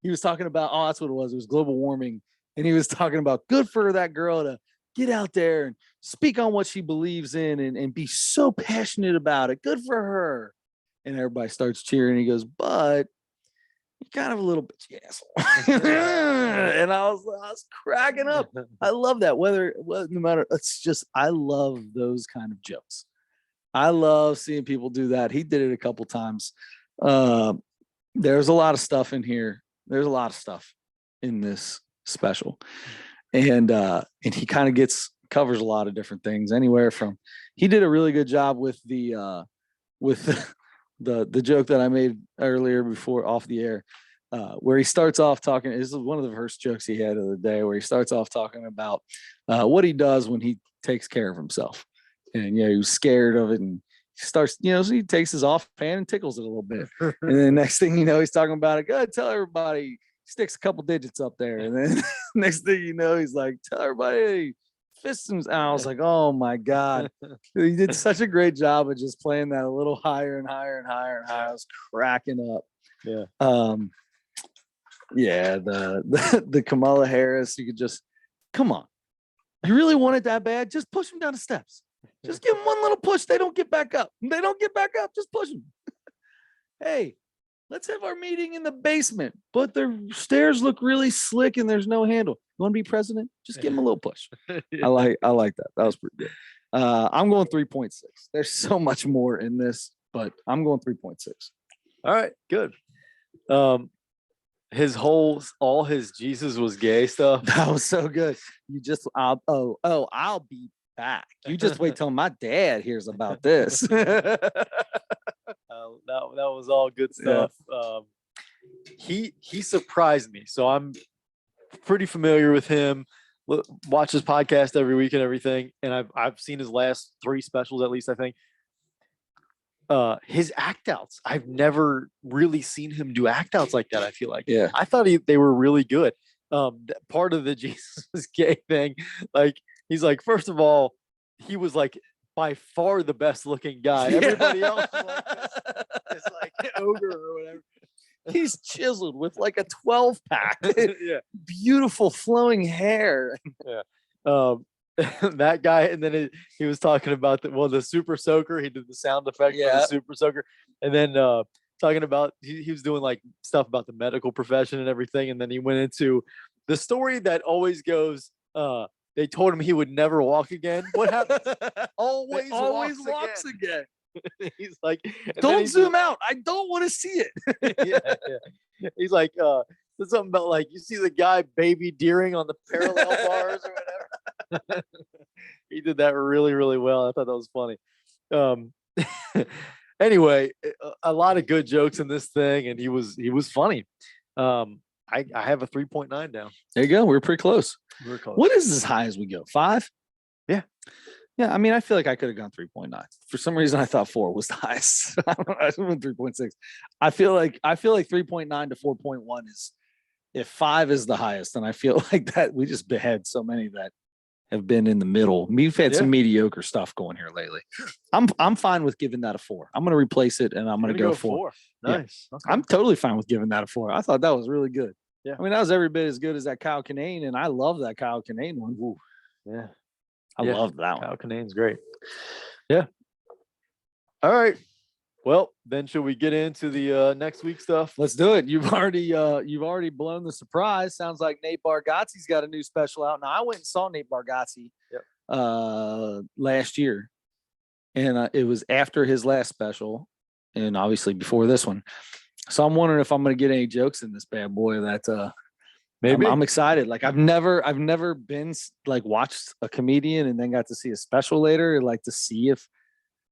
A: He was talking about, that's what it was. It was global warming. And he was talking about, good for that girl to get out there and speak on what she believes in and be so passionate about it. Good for her. And everybody starts cheering. He goes, but you're kind of a little bitchy asshole. And I was cracking up. I love that. No matter, it's just, I love those kind of jokes. I love seeing people do that. He did it a couple times. There's a lot of stuff in here. There's a lot of stuff in this special. And he kind of covers a lot of different things, anywhere from, he did a really good job with the joke that I made earlier before off the air, where he starts off talking. This is one of the first jokes he had of the day, where he starts off talking about what he does when he takes care of himself. And, he was scared of it, and he starts, so he takes his offhand and tickles it a little bit. And then next thing you know, he's talking about it. Go ahead, tell everybody, sticks a couple digits up there. And then next thing you know, he's like, tell everybody, fists him. And I was like, oh my God. He did such a great job of just playing that a little higher and higher and higher and higher. I was cracking up.
B: Yeah.
A: Yeah, the Kamala Harris, you could just, come on. You really want it that bad? Just push them down the steps. Just give them one little push. They don't get back up. They don't get back up. Just push them. Hey, let's have our meeting in the basement, but the stairs look really slick and there's no handle. You want to be president? Just give them a little push. I like that. That was pretty good. I'm going 3.6. There's so much more in this, but I'm going 3.6.
B: All right, good. All his Jesus was gay stuff.
A: That was so good. I'll be back. You just wait till my dad hears about this.
B: That was all good stuff. Yeah. He surprised me. So I'm pretty familiar with him. Watch his podcast every week and everything. And I've seen his last 3 specials, at least, I think. His act outs, I've never really seen him do act outs like that. I feel like, I thought they were really good. Part of the Jesus was gay thing, like, he's like, first of all, he was like by far the best looking guy. Everybody else was like this like ogre or whatever.
A: He's chiseled with like a 12-pack.
B: Yeah,
A: beautiful flowing hair.
B: Yeah. That guy, and then he was talking about the super soaker. He did the sound effect for the super soaker, and then talking about he was doing like stuff about the medical profession and everything, and then he went into the story that always goes. They told him he would never walk again. What happens? always walks again. He's like,
A: don't zoom out. I don't want to see it.
B: Yeah. He's like, there's something about like you see the guy baby deering on the parallel bars or whatever. He did that really, really well. I thought that was funny. Anyway, a lot of good jokes in this thing, and he was funny. I have a 3.9 down.
A: There you go. We're pretty close.
B: We're close.
A: What is as high as we go? 5?
B: Yeah.
A: Yeah, I mean, I feel like I could have gone 3.9. For some reason, I thought 4 was the highest. I don't know, I went 3.6. I feel like 3.9 to 4.1 is, if 5 is the highest, then I feel like that we just had so many that have been in the middle. We've had some mediocre stuff going here lately. I'm fine with giving that a 4. I'm going to replace it and I'm going to go 4.
B: Nice.
A: Yeah. Okay. I'm totally fine with giving that a 4. I thought that was really good.
B: Yeah.
A: I mean, that was every bit as good as that Kyle Kinane, and I love that Kyle Kinane one. Ooh.
B: Yeah.
A: I loved that one.
B: Kyle Kinane's great. Yeah. All right. Well, then should we get into the next week stuff?
A: Let's do it. You've already blown the surprise. Sounds like Nate Bargatze's got a new special out. Now, I went and saw Nate Bargatze last year, and it was after his last special, and obviously before this one. So I'm wondering if I'm going to get any jokes in this bad boy. That maybe I'm excited. Like I've never been like watched a comedian and then got to see a special later, like to see if,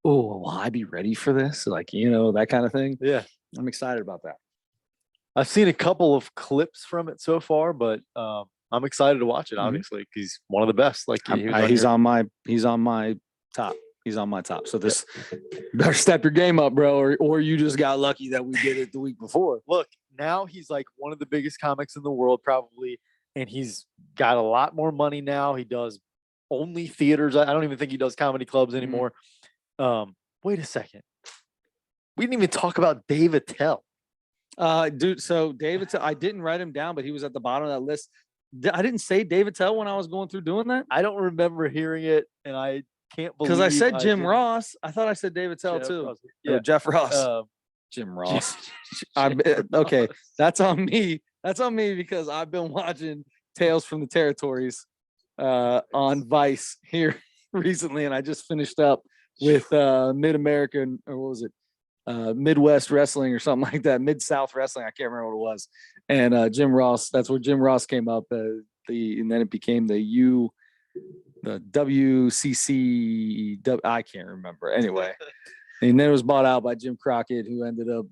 A: will I be ready for this? Like, that kind of thing.
B: Yeah.
A: I'm excited about that.
B: I've seen a couple of clips from it so far, but I'm excited to watch it, obviously, because he's one of the best. Like
A: he's on my top. He's on my top. So this better step your game up, bro, or you just got lucky that we did it the week before.
B: Look, now he's like one of the biggest comics in the world, probably, and he's got a lot more money now. He does only theaters. I don't even think he does comedy clubs anymore. Wait a second. We didn't even talk about Dave Attell.
A: Dude, so Dave Attell, I didn't write him down, but he was at the bottom of that list. I didn't say Dave Attell when I was going through doing that.
B: I don't remember hearing it, and I can't believe
A: because I said Jim Ross. I thought I said Dave Attell too.
B: Ross. Yeah,
A: Jeff Ross. Jim Ross. Okay, that's on me. That's on me because I've been watching Tales from the Territories on Vice here recently, and I just finished up with Mid-American, or what was it? Midwest Wrestling or something like that. Mid-South Wrestling. I can't remember what it was. And Jim Ross, that's where Jim Ross came up. And then it became the WCC. I can't remember. Anyway. And then it was bought out by Jim Crockett, who ended up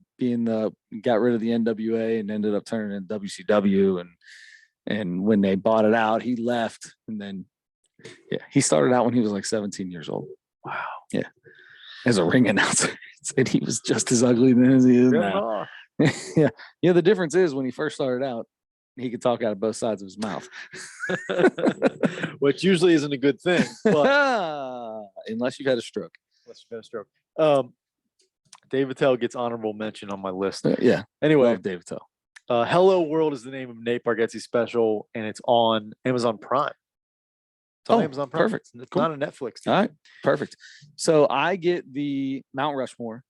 A: got rid of the NWA and ended up turning into WCW. And when they bought it out, he left. And then, he started out when he was like 17 years old.
B: Wow.
A: Yeah. As a ring announcer. And he was just as ugly then as he is now. Yeah. The difference is when he first started out, he could talk out of both sides of his mouth.
B: Which usually isn't a good thing.
A: But unless you've had a stroke.
B: Dave Attell gets honorable mention on my list.
A: Yeah.
B: Anyway,
A: love Dave Attell.
B: Hello World is the name of Nate Bargatze's special, and it's on Amazon Prime. It's on Amazon Prime.
A: Perfect.
B: It's not a Netflix.
A: All right. Perfect. So I get the Mount Rushmore.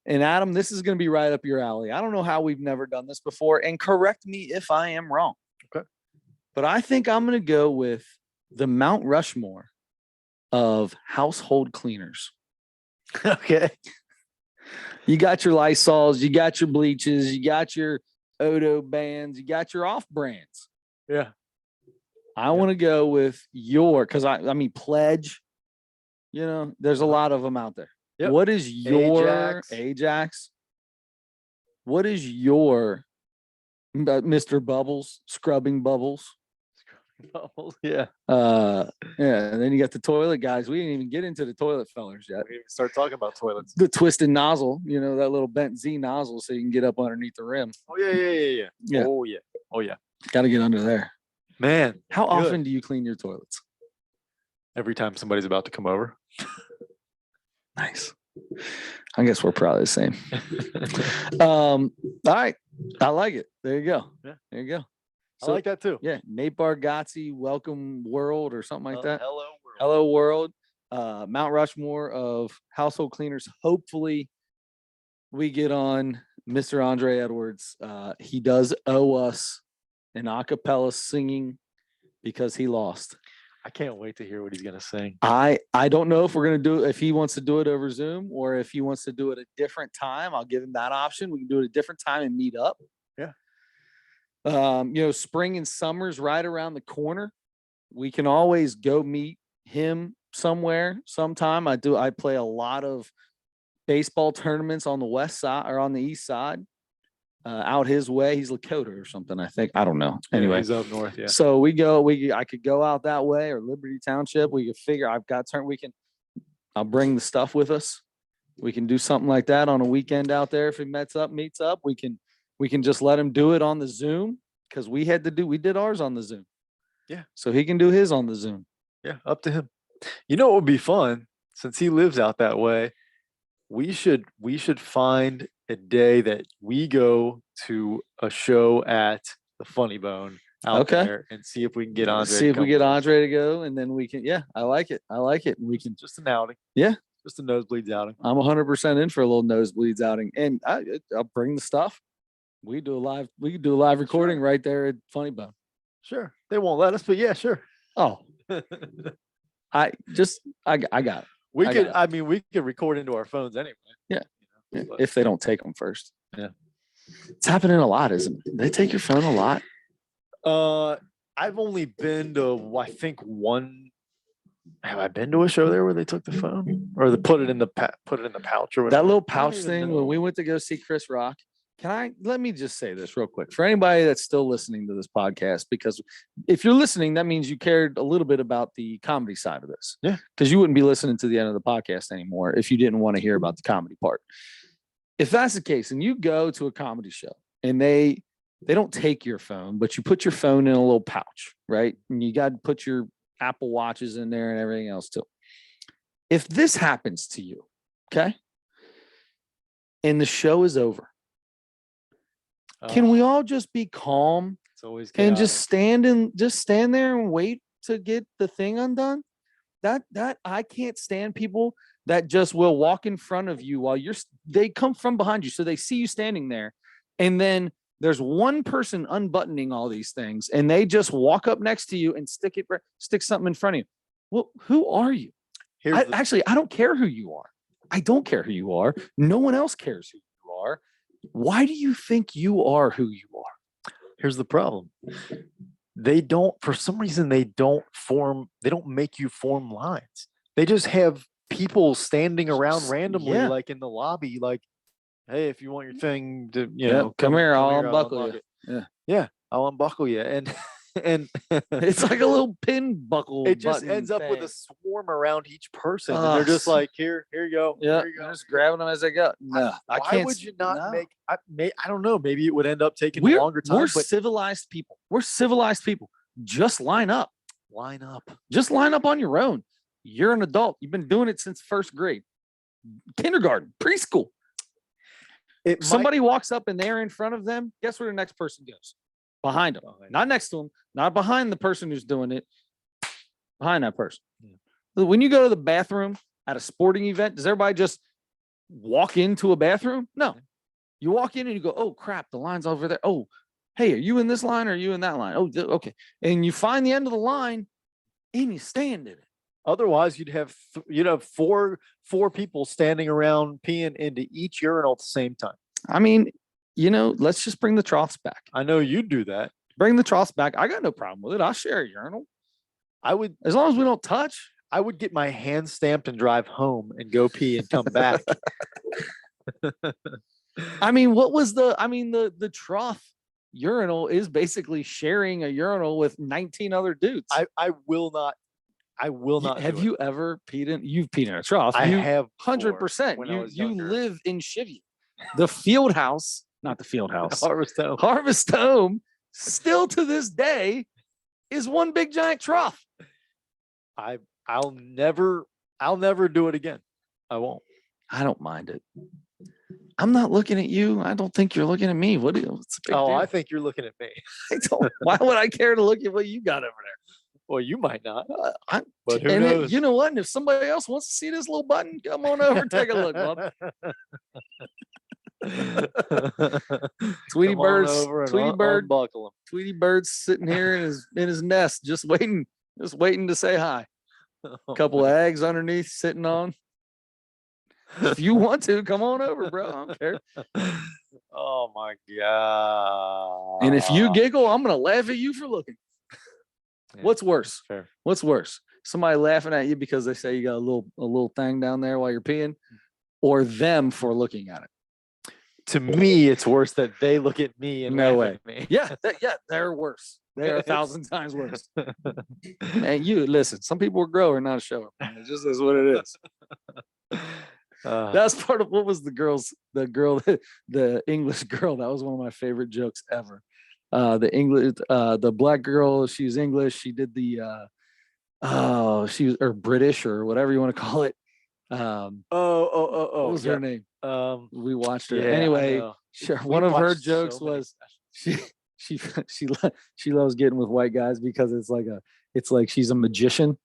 A: And Adam, this is going to be right up your alley. I don't know how we've never done this before, and correct me if I am wrong.
B: Okay.
A: But I think I'm going to go with the Mount Rushmore of household cleaners.
B: Okay.
A: You got your Lysols, you got your bleaches, you got your Odo bands, you got your off brands.
B: Yeah.
A: I want to go with because I mean, Pledge, there's a lot of them out there. Yep. What is your Ajax? What is your Mr. Bubbles, scrubbing bubbles?
B: Bubbles, yeah.
A: And then you got the toilet guys. We didn't even get into the toilet fellers yet.
B: We didn't even start talking about toilets.
A: The twisted nozzle, that little bent Z nozzle so you can get up underneath the rim.
B: Oh, yeah. Oh, yeah.
A: Got to get under there.
B: Man.
A: How often do you clean your toilets?
B: Every time somebody's about to come over.
A: Nice. I guess we're probably the same. All right. I like it. There you go.
B: Yeah.
A: There you go.
B: So, I like that too.
A: Yeah. Nate Bargatze, Welcome World or something like that.
B: Hello World.
A: Hello World. Mount Rushmore of household cleaners. Hopefully we get on Mr. Andre Edwards. He does owe us an a cappella singing because he lost.
B: I can't wait to hear what he's gonna sing.
A: I don't know if we're gonna do if he wants to do it over Zoom or if he wants to do it a different time. I'll give him that option. We can do it a different time and meet up.
B: Yeah.
A: Spring and summer's right around the corner. We can always go meet him somewhere, sometime. I play a lot of baseball tournaments on the west side or on the east side. Out his way. He's Lakota or something, I think. I don't know. Anyway,
B: he's up north. Yeah.
A: So I could go out that way or Liberty Township. We could figure. We can I'll bring the stuff with us. We can do something like that on a weekend out there. If he meets up, we can just let him do it on the Zoom because we did ours on the Zoom.
B: Yeah.
A: So he can do his on the Zoom.
B: Yeah, up to him. You know what would be fun since he lives out that way? We should find a day that we go to a show at the Funny Bone out there and see if we can get Andre.
A: See if we get Andre to go, and then we can. Yeah, I like it. We can
B: just an outing.
A: Yeah,
B: just a nosebleeds outing.
A: I'm 100% in for a little nosebleeds outing, and I'll bring the stuff. We can do a live recording right there at Funny Bone.
B: Sure, they won't let us, but yeah, sure.
A: Oh, I got it.
B: We could record into our phones anyway.
A: Yeah. If they don't take them first.
B: Yeah.
A: It's happening a lot, isn't it? They take your phone a lot.
B: I've only been to, I think, one. Have I been to a show there where they took the phone or they put it in the pouch or whatever?
A: That little pouch thing when we went to go see Chris Rock. Let me just say this real quick for anybody that's still listening to this podcast, because if you're listening, that means you cared a little bit about the comedy side of this.
B: Yeah.
A: Because you wouldn't be listening to the end of the podcast anymore if you didn't want to hear about the comedy part. If that's the case, and you go to a comedy show and they don't take your phone, but you put your phone in a little pouch, right? And you got to put your Apple Watches in there and everything else too. If this happens to you, okay, and the show is over, can we all just be calm and just stand there and wait to get the thing undone? That I can't stand people that just will walk in front of you while they come from behind you. So they see you standing there, and then there's one person unbuttoning all these things and they just walk up next to you and stick something in front of you. Well, who are you? Actually, I don't care who you are. I don't care who you are. No one else cares who you are. Why do you think you are who you are?
B: Here's the problem. For some reason, they don't make you form lines. They just have people standing around randomly, like in the lobby, like, hey, if you want your thing to,
A: come here, I'll unbuckle you.
B: Yeah, I'll unbuckle you. And
A: it's like a little pin buckle.
B: It just ends up with a swarm around each person. And they're just like, here you go.
A: Yeah,
B: here you go.
A: Just grabbing them as they go. No, I can't.
B: Why would you not make? I don't know. Maybe it would end up taking a longer time.
A: We're civilized people. Just line up. Just line up on your own. You're an adult. You've been doing it since first grade, kindergarten, preschool. Somebody walks up and they're in front of them. Guess where the next person goes? Behind them, not next to them, not behind the person who's doing it. Behind that person. Yeah. When you go to the bathroom at a sporting event, does everybody just walk into a bathroom? No. You walk in and you go, oh crap, the line's over there. Oh, hey, are you in this line or are you in that line? Oh, okay. And you find the end of the line and you stand in it.
B: Otherwise, you'd have four people standing around peeing into each urinal at the same time.
A: I mean, let's just bring the troughs back.
B: I know you'd do that.
A: Bring the troughs back. I got no problem with it. I'll share a urinal.
B: I would,
A: as long as we don't touch.
B: I would get my hand stamped and drive home and go pee and come back.
A: I mean, the trough urinal is basically sharing a urinal with 19 other dudes.
B: I will not.
A: Have you ever peed in? You've peed in a trough.
B: I have
A: 100%. You live in Chivy. The field house, not the field house. Harvest Home, still to this day, is one big giant trough.
B: I'll never do it again. I won't.
A: I don't mind it. I'm not looking at you. I don't think you're looking at me. What's the big deal?
B: I think you're looking at me.
A: Why would I care to look at what you got over there?
B: Well, you might not.
A: But who knows? You know what? And if somebody else wants to see this little button, come on over, take a look, bub. Tweety Bird's sitting here in his nest, just waiting to say hi. A couple of eggs underneath sitting on. If you want to, come on over, bro. I don't care.
B: Oh my God.
A: And if you giggle, I'm gonna laugh at you for looking. Yeah. What's worse?
B: Fair.
A: What's worse? Somebody laughing at you because they say you got a little thing down there while you're peeing, or them for looking at it?
B: To me, it's worse that they look at me and
A: no
B: laugh
A: way.
B: At me.
A: Yeah, they're worse. They are 1,000 times worse. Man, you listen. Some people grow or not show. It just is what it is. That's part of what was the English girl. That was one of my favorite jokes ever. The black girl, she was English. She did she was or British or whatever you want to call it. What was her name? We watched her.
B: Yeah,
A: anyway, sure. One of her jokes was she loves getting with white guys because it's like she's a magician.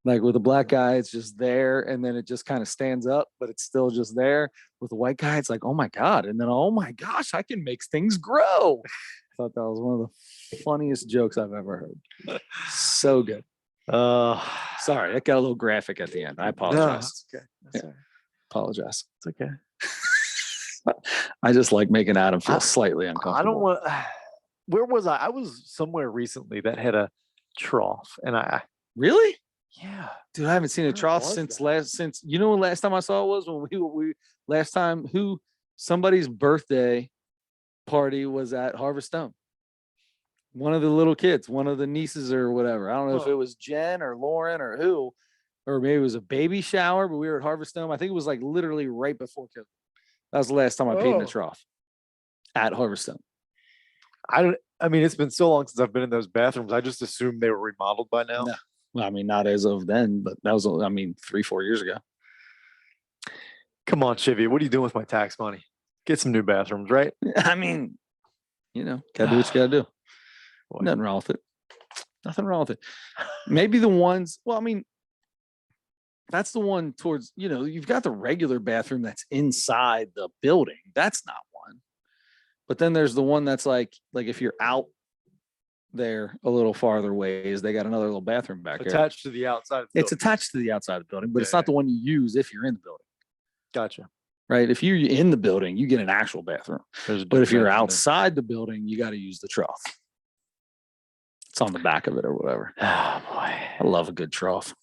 A: Like with a black guy, it's just there, and then it just kind of stands up, but it's still just there. With a white guy, it's like, oh my God, and then oh my gosh, I can make things grow. I thought that was one of the funniest jokes I've ever heard. So good. Sorry, it got a little graphic at the end. I apologize.
B: No, that's okay.
A: Apologize.
B: It's okay.
A: I just like making Adam feel slightly uncomfortable.
B: I don't want. Where was I? I was somewhere recently that had a trough, and
A: really.
B: Yeah,
A: dude, I haven't seen a trough since you know when last time I saw it was when we last time somebody's birthday party was at Harvest Stone. One of the little kids, one of the nieces or whatever. I don't know if it was Jen or Lauren or who, or maybe it was a baby shower, but we were at Harvest Stone. I think it was like literally right before COVID. That was the last time I peed in a trough at Harvest Stone.
B: I mean, it's been so long since I've been in those bathrooms. I just assumed they were remodeled by now.
A: No. Well, I mean, not as of then, but that was, 3-4 years ago.
B: Come on, Chivy. What are you doing with my tax money? Get some new bathrooms, right?
A: I mean, gotta do what you gotta do. Boy. Nothing wrong with it. Nothing wrong with it. Maybe the ones, that's the one towards, you've got the regular bathroom that's inside the building. That's not one. But then there's the one that's like if you're out there a little farther ways, they got another little bathroom back there.
B: Attached to the outside of the
A: It's attached to the outside of the building, but it's not the one you use if you're in the building.
B: Gotcha.
A: Right? If you're in the building, you get an actual bathroom. But if you're outside the building, you got to use the trough. It's on the back of it or whatever.
B: Oh boy.
A: I love a good trough.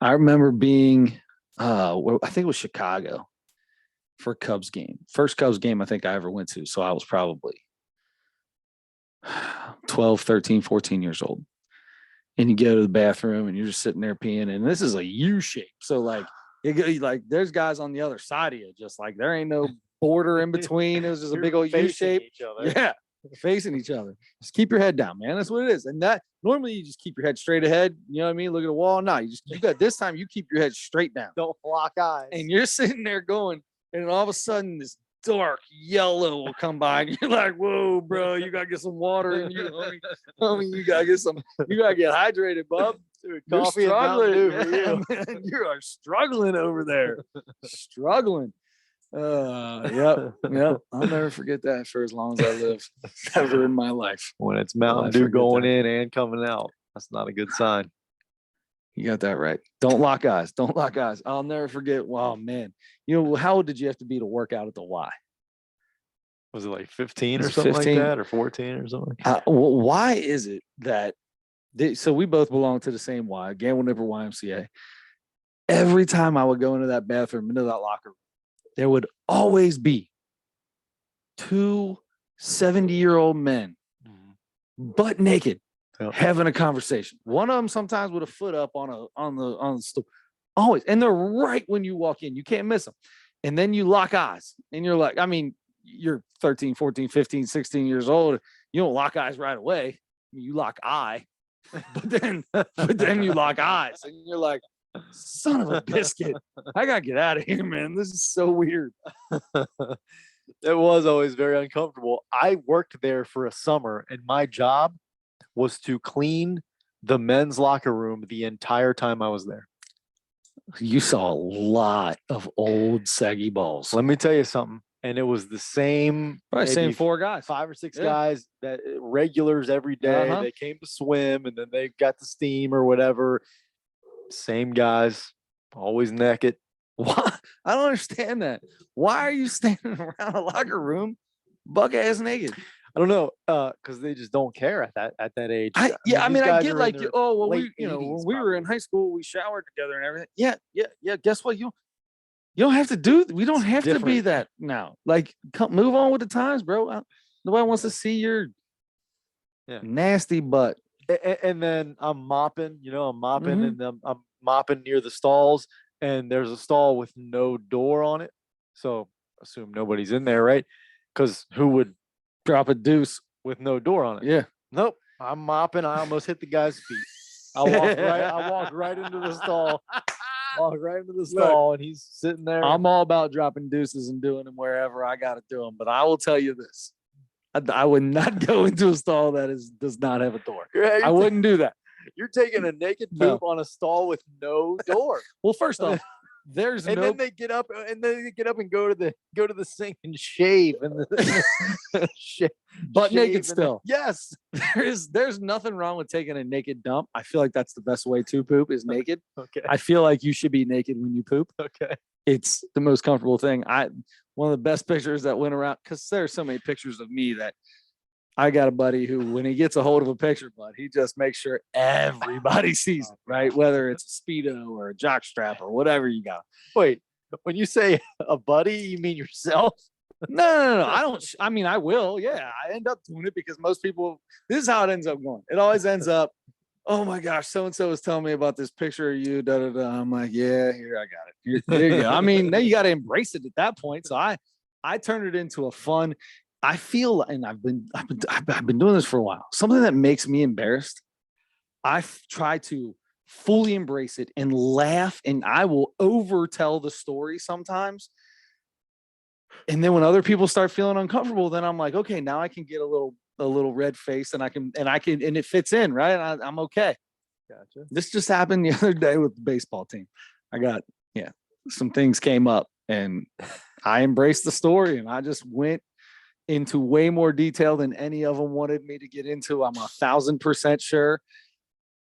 A: I remember being I think it was Chicago for a Cubs game. First Cubs game I think I ever went to. So I was probably 12, 13, 14 years old. And you go to the bathroom and you're just sitting there peeing. And this is a U shape. So there's guys on the other side of you, just like there ain't no border in between. It was just a big old U shape. Yeah. Facing each other. Just keep your head down, man. That's what it is. And that normally you just keep your head straight ahead. You know what I mean? Look at the wall. No, you got this time you keep your head straight down.
B: Don't lock eyes.
A: And you're sitting there going, and all of a sudden this dark yellow will come by and you're like, whoa, bro, you gotta get some water in you. You gotta get hydrated, bub.
B: Dude,
A: you're
B: coffee
A: struggling.
B: for you.
A: Man, you are struggling over there. Struggling. Yep. I'll never forget that for as long as I live. Ever in my life.
B: When it's Mountain Dew going in and coming out, that's not a good sign.
A: You got that right. Don't lock eyes. Don't lock eyes. I'll never forget. Wow, man. How old did you have to be to work out at the Y?
B: Was it like 15 or something 15? Like that, or 14 or something?
A: Why is it that? So we both belong to the same Y, Gamble Nipper YMCA. Every time I would go into that bathroom, into that locker room, there would always be 2 70-year-old men, butt naked, having a conversation. One of them sometimes with a foot up on the stool. Always. And they're right when you walk in. You can't miss them. And then you lock eyes. And you're like, you're 13, 14, 15, 16 years old. You don't lock eyes right away. You lock eye. But then you lock eyes. And you're like, son of a biscuit. I gotta get out of here, man. This is so weird.
B: It was always very uncomfortable. I worked there for a summer, and my job was to clean the men's locker room the entire time I was there.
A: You saw a lot of old saggy balls.
B: Let me tell you something. And it was the same,
A: same 4 guys,
B: 5 or 6 guys that regulars every day. They came to swim, and then they got the steam or whatever. Same guys, always naked.
A: Why? I don't understand that. Why are you standing around a locker room buck ass naked?
B: I don't know, because they just don't care at that age.
A: I get like, when we were in high school, we showered together and everything. Yeah. Guess what? You don't have to do. We don't have to be that now. Like, move on with the times, bro. Nobody wants to see your Nasty butt.
B: And then I'm mopping,
A: Mhm.
B: and I'm mopping near the stalls, and there's a stall with no door on it. So assume nobody's in there, right? Because who would
A: Drop a deuce.
B: with no door on it?
A: Yeah.
B: Nope. I'm mopping. I almost hit the guy's feet. I walk right into the stall. Walk right into the stall, and he's sitting there.
A: I'm all about dropping deuces and doing them wherever I got to do them. But I will tell you this. I would not go into a stall that does not have a door. I wouldn't do that.
B: You're taking a naked
A: No.
B: poop on a stall with no door.
A: Well, first off, there's
B: And
A: no
B: then they get up and go to the sink and shave and
A: butt naked
B: shave
A: still.
B: Yes.
A: There's nothing wrong with taking a naked dump. I feel like that's the best way to poop is naked.
B: Okay.
A: I feel like you should be naked when you poop.
B: Okay.
A: It's the most comfortable thing. One of the best pictures that went around, because there's so many pictures of me that I got a buddy who, when he gets a hold of a picture, bud, he just makes sure everybody sees it, right? Whether it's a Speedo or a jock strap or whatever you got.
B: Wait, when you say a buddy, you mean yourself?
A: No. I will. Yeah. I end up doing it because most people, this is how it ends up going. It always ends up, oh my gosh, so-and-so was telling me about this picture of you. Da, da, da. I'm like, yeah, here, I got it. There you go. I mean, now you got to embrace it at that point. So I turned it into a fun, I feel, and I've been doing this for a while. Something that makes me embarrassed, I try to fully embrace it and laugh, and I will overtell the story sometimes. And then when other people start feeling uncomfortable, then I'm like, okay, now I can get a little red face, and and it fits in, right? I'm okay.
B: Gotcha.
A: This just happened the other day with the baseball team. Some things came up, and I embraced the story, and I just went into way more detail than any of them wanted me to get into. I'm 1,000% sure.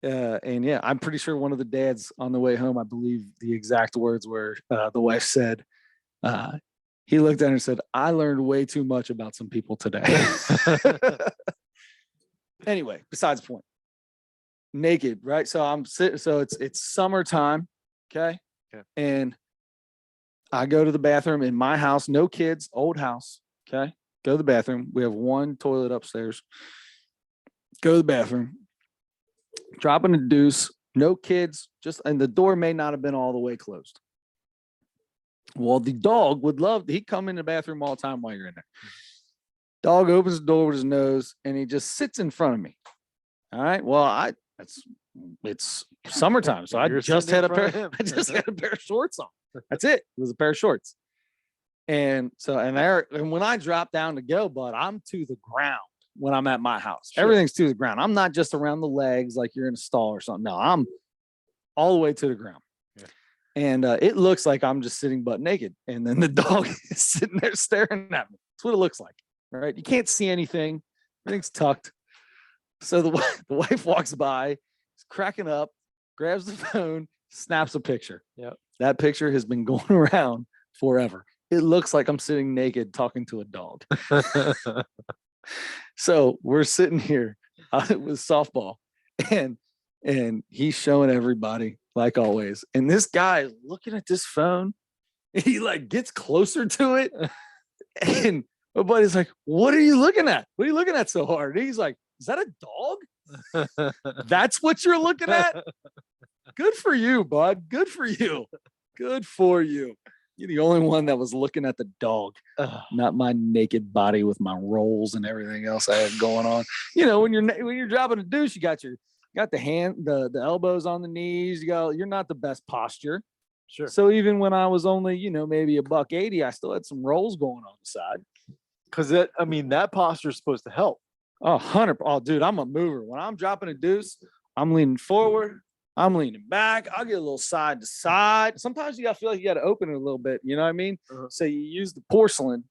A: I'm pretty sure one of the dads on the way home, I believe the exact words were, the wife said, he looked at her and said, I learned way too much about some people today. Anyway, besides the point. Naked, right? So I'm sitting, so it's summertime. Okay. And I go to the bathroom in my house, no kids, old house. Okay. Go to the bathroom. We have one toilet upstairs. Go to the bathroom. Dropping a deuce. No kids. And the door may not have been all the way closed. Well, the dog would he'd come in the bathroom all the time while you're in there. Dog opens the door with his nose and he just sits in front of me. All right. Well, it's summertime, so I just had a pair of shorts on. That's it. It was a pair of shorts. And so, and when I drop down to go, bud, I'm to the ground when I'm at my house. Sure. Everything's to the ground. I'm not just around the legs like you're in a stall or something. No, I'm all the way to the ground. Yeah. And it looks like I'm just sitting butt naked. And then the dog is sitting there staring at me. That's what it looks like. All right. You can't see anything. Everything's tucked. So the wife walks by, is cracking up, grabs the phone, snaps a picture. Yep. That picture has been going around forever. It looks like I'm sitting naked talking to a dog. So we're sitting here with softball, and he's showing everybody like always. And this guy is looking at this phone. He like gets closer to it, and my buddy's like, "What are you looking at? What are you looking at so hard?" And he's like, "Is that a dog? That's what you're looking at? Good for you, bud. Good for you. Good for you. You're the only one that was looking at the dog, not my naked body with my rolls and everything else I had going on. You know, when you're dropping a deuce, you got the elbows on the knees. You're not the best posture. Sure. So even when I was only, maybe $180, I still had some rolls going on the side.
B: Because that posture is supposed to help.
A: 100. Oh, dude, I'm a mover. When I'm dropping a deuce, I'm leaning forward. I'm leaning back. I'll get a little side to side. Sometimes you got to feel like you got to open it a little bit. You know what I mean? Uh-huh. So you use the porcelain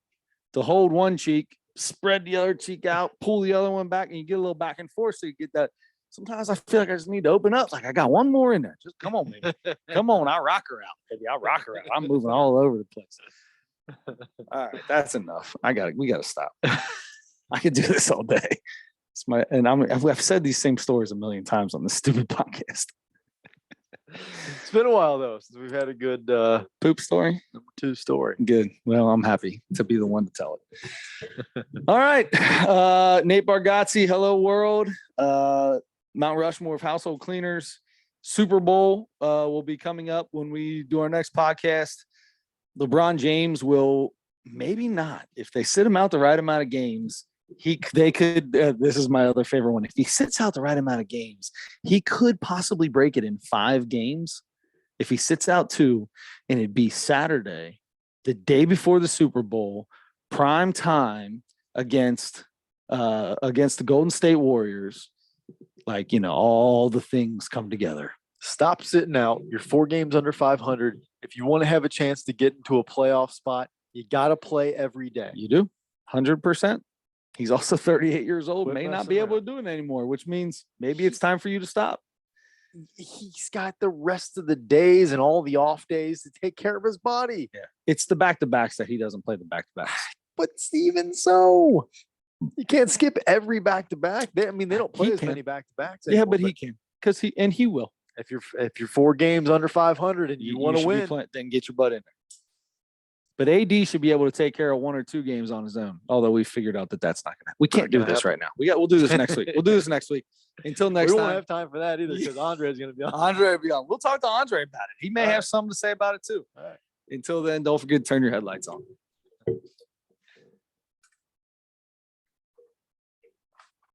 A: to hold one cheek, spread the other cheek out, pull the other one back, and you get a little back and forth. So you get that. Sometimes I feel like I just need to open up. Like I got one more in there. Just come on, baby. Come on. I'll rock her out, baby. I'll rock her out. I'm moving all over the place. All right. That's enough. We got to stop. I could do this all day. I've said these same stories a million times on this stupid podcast.
B: It's been a while though since we've had a good
A: Poop story.
B: number 2 story.
A: Good. Well, I'm happy to be the one to tell it. All right. Nate Bargatze, hello world. Mount Rushmore of household cleaners. Super Bowl will be coming up when we do our next podcast. LeBron James will maybe not. If they sit him out the right amount of games, they could. This is my other favorite one. If he sits out the right amount of games, he could possibly break it in 5 games. If he sits out 2, and it'd be Saturday, the day before the Super Bowl, prime time against the Golden State Warriors. Like, all the things come together.
B: Stop sitting out. You're 4 games under 500. If you want to have a chance to get into a playoff spot, you got to play every day.
A: You do 100%. He's also 38 years old, may not be able to do it anymore, which means maybe it's time for you to stop.
B: He's got the rest of the days and all the off days to take care of his body.
A: Yeah. It's the back-to-backs that he doesn't play the back-to-backs.
B: But even so, you can't skip every back-to-back. They don't play as many back-to-backs
A: Yeah,
B: anymore,
A: but he can, because he will.
B: If you're 4 games under 500 and you want to win,
A: then get your butt in there. But AD should be able to take care of 1 or 2 games on his own. Although we figured out that that's not going to happen. We can't do this right now. We'll do this next week. We'll do this next week. Until next time.
B: We won't have time for that either because Andre's going to be on.
A: Andre will be on. We'll talk to Andre about it. He may have something to say about it too.
B: All right.
A: Until then, don't forget to turn your headlights on.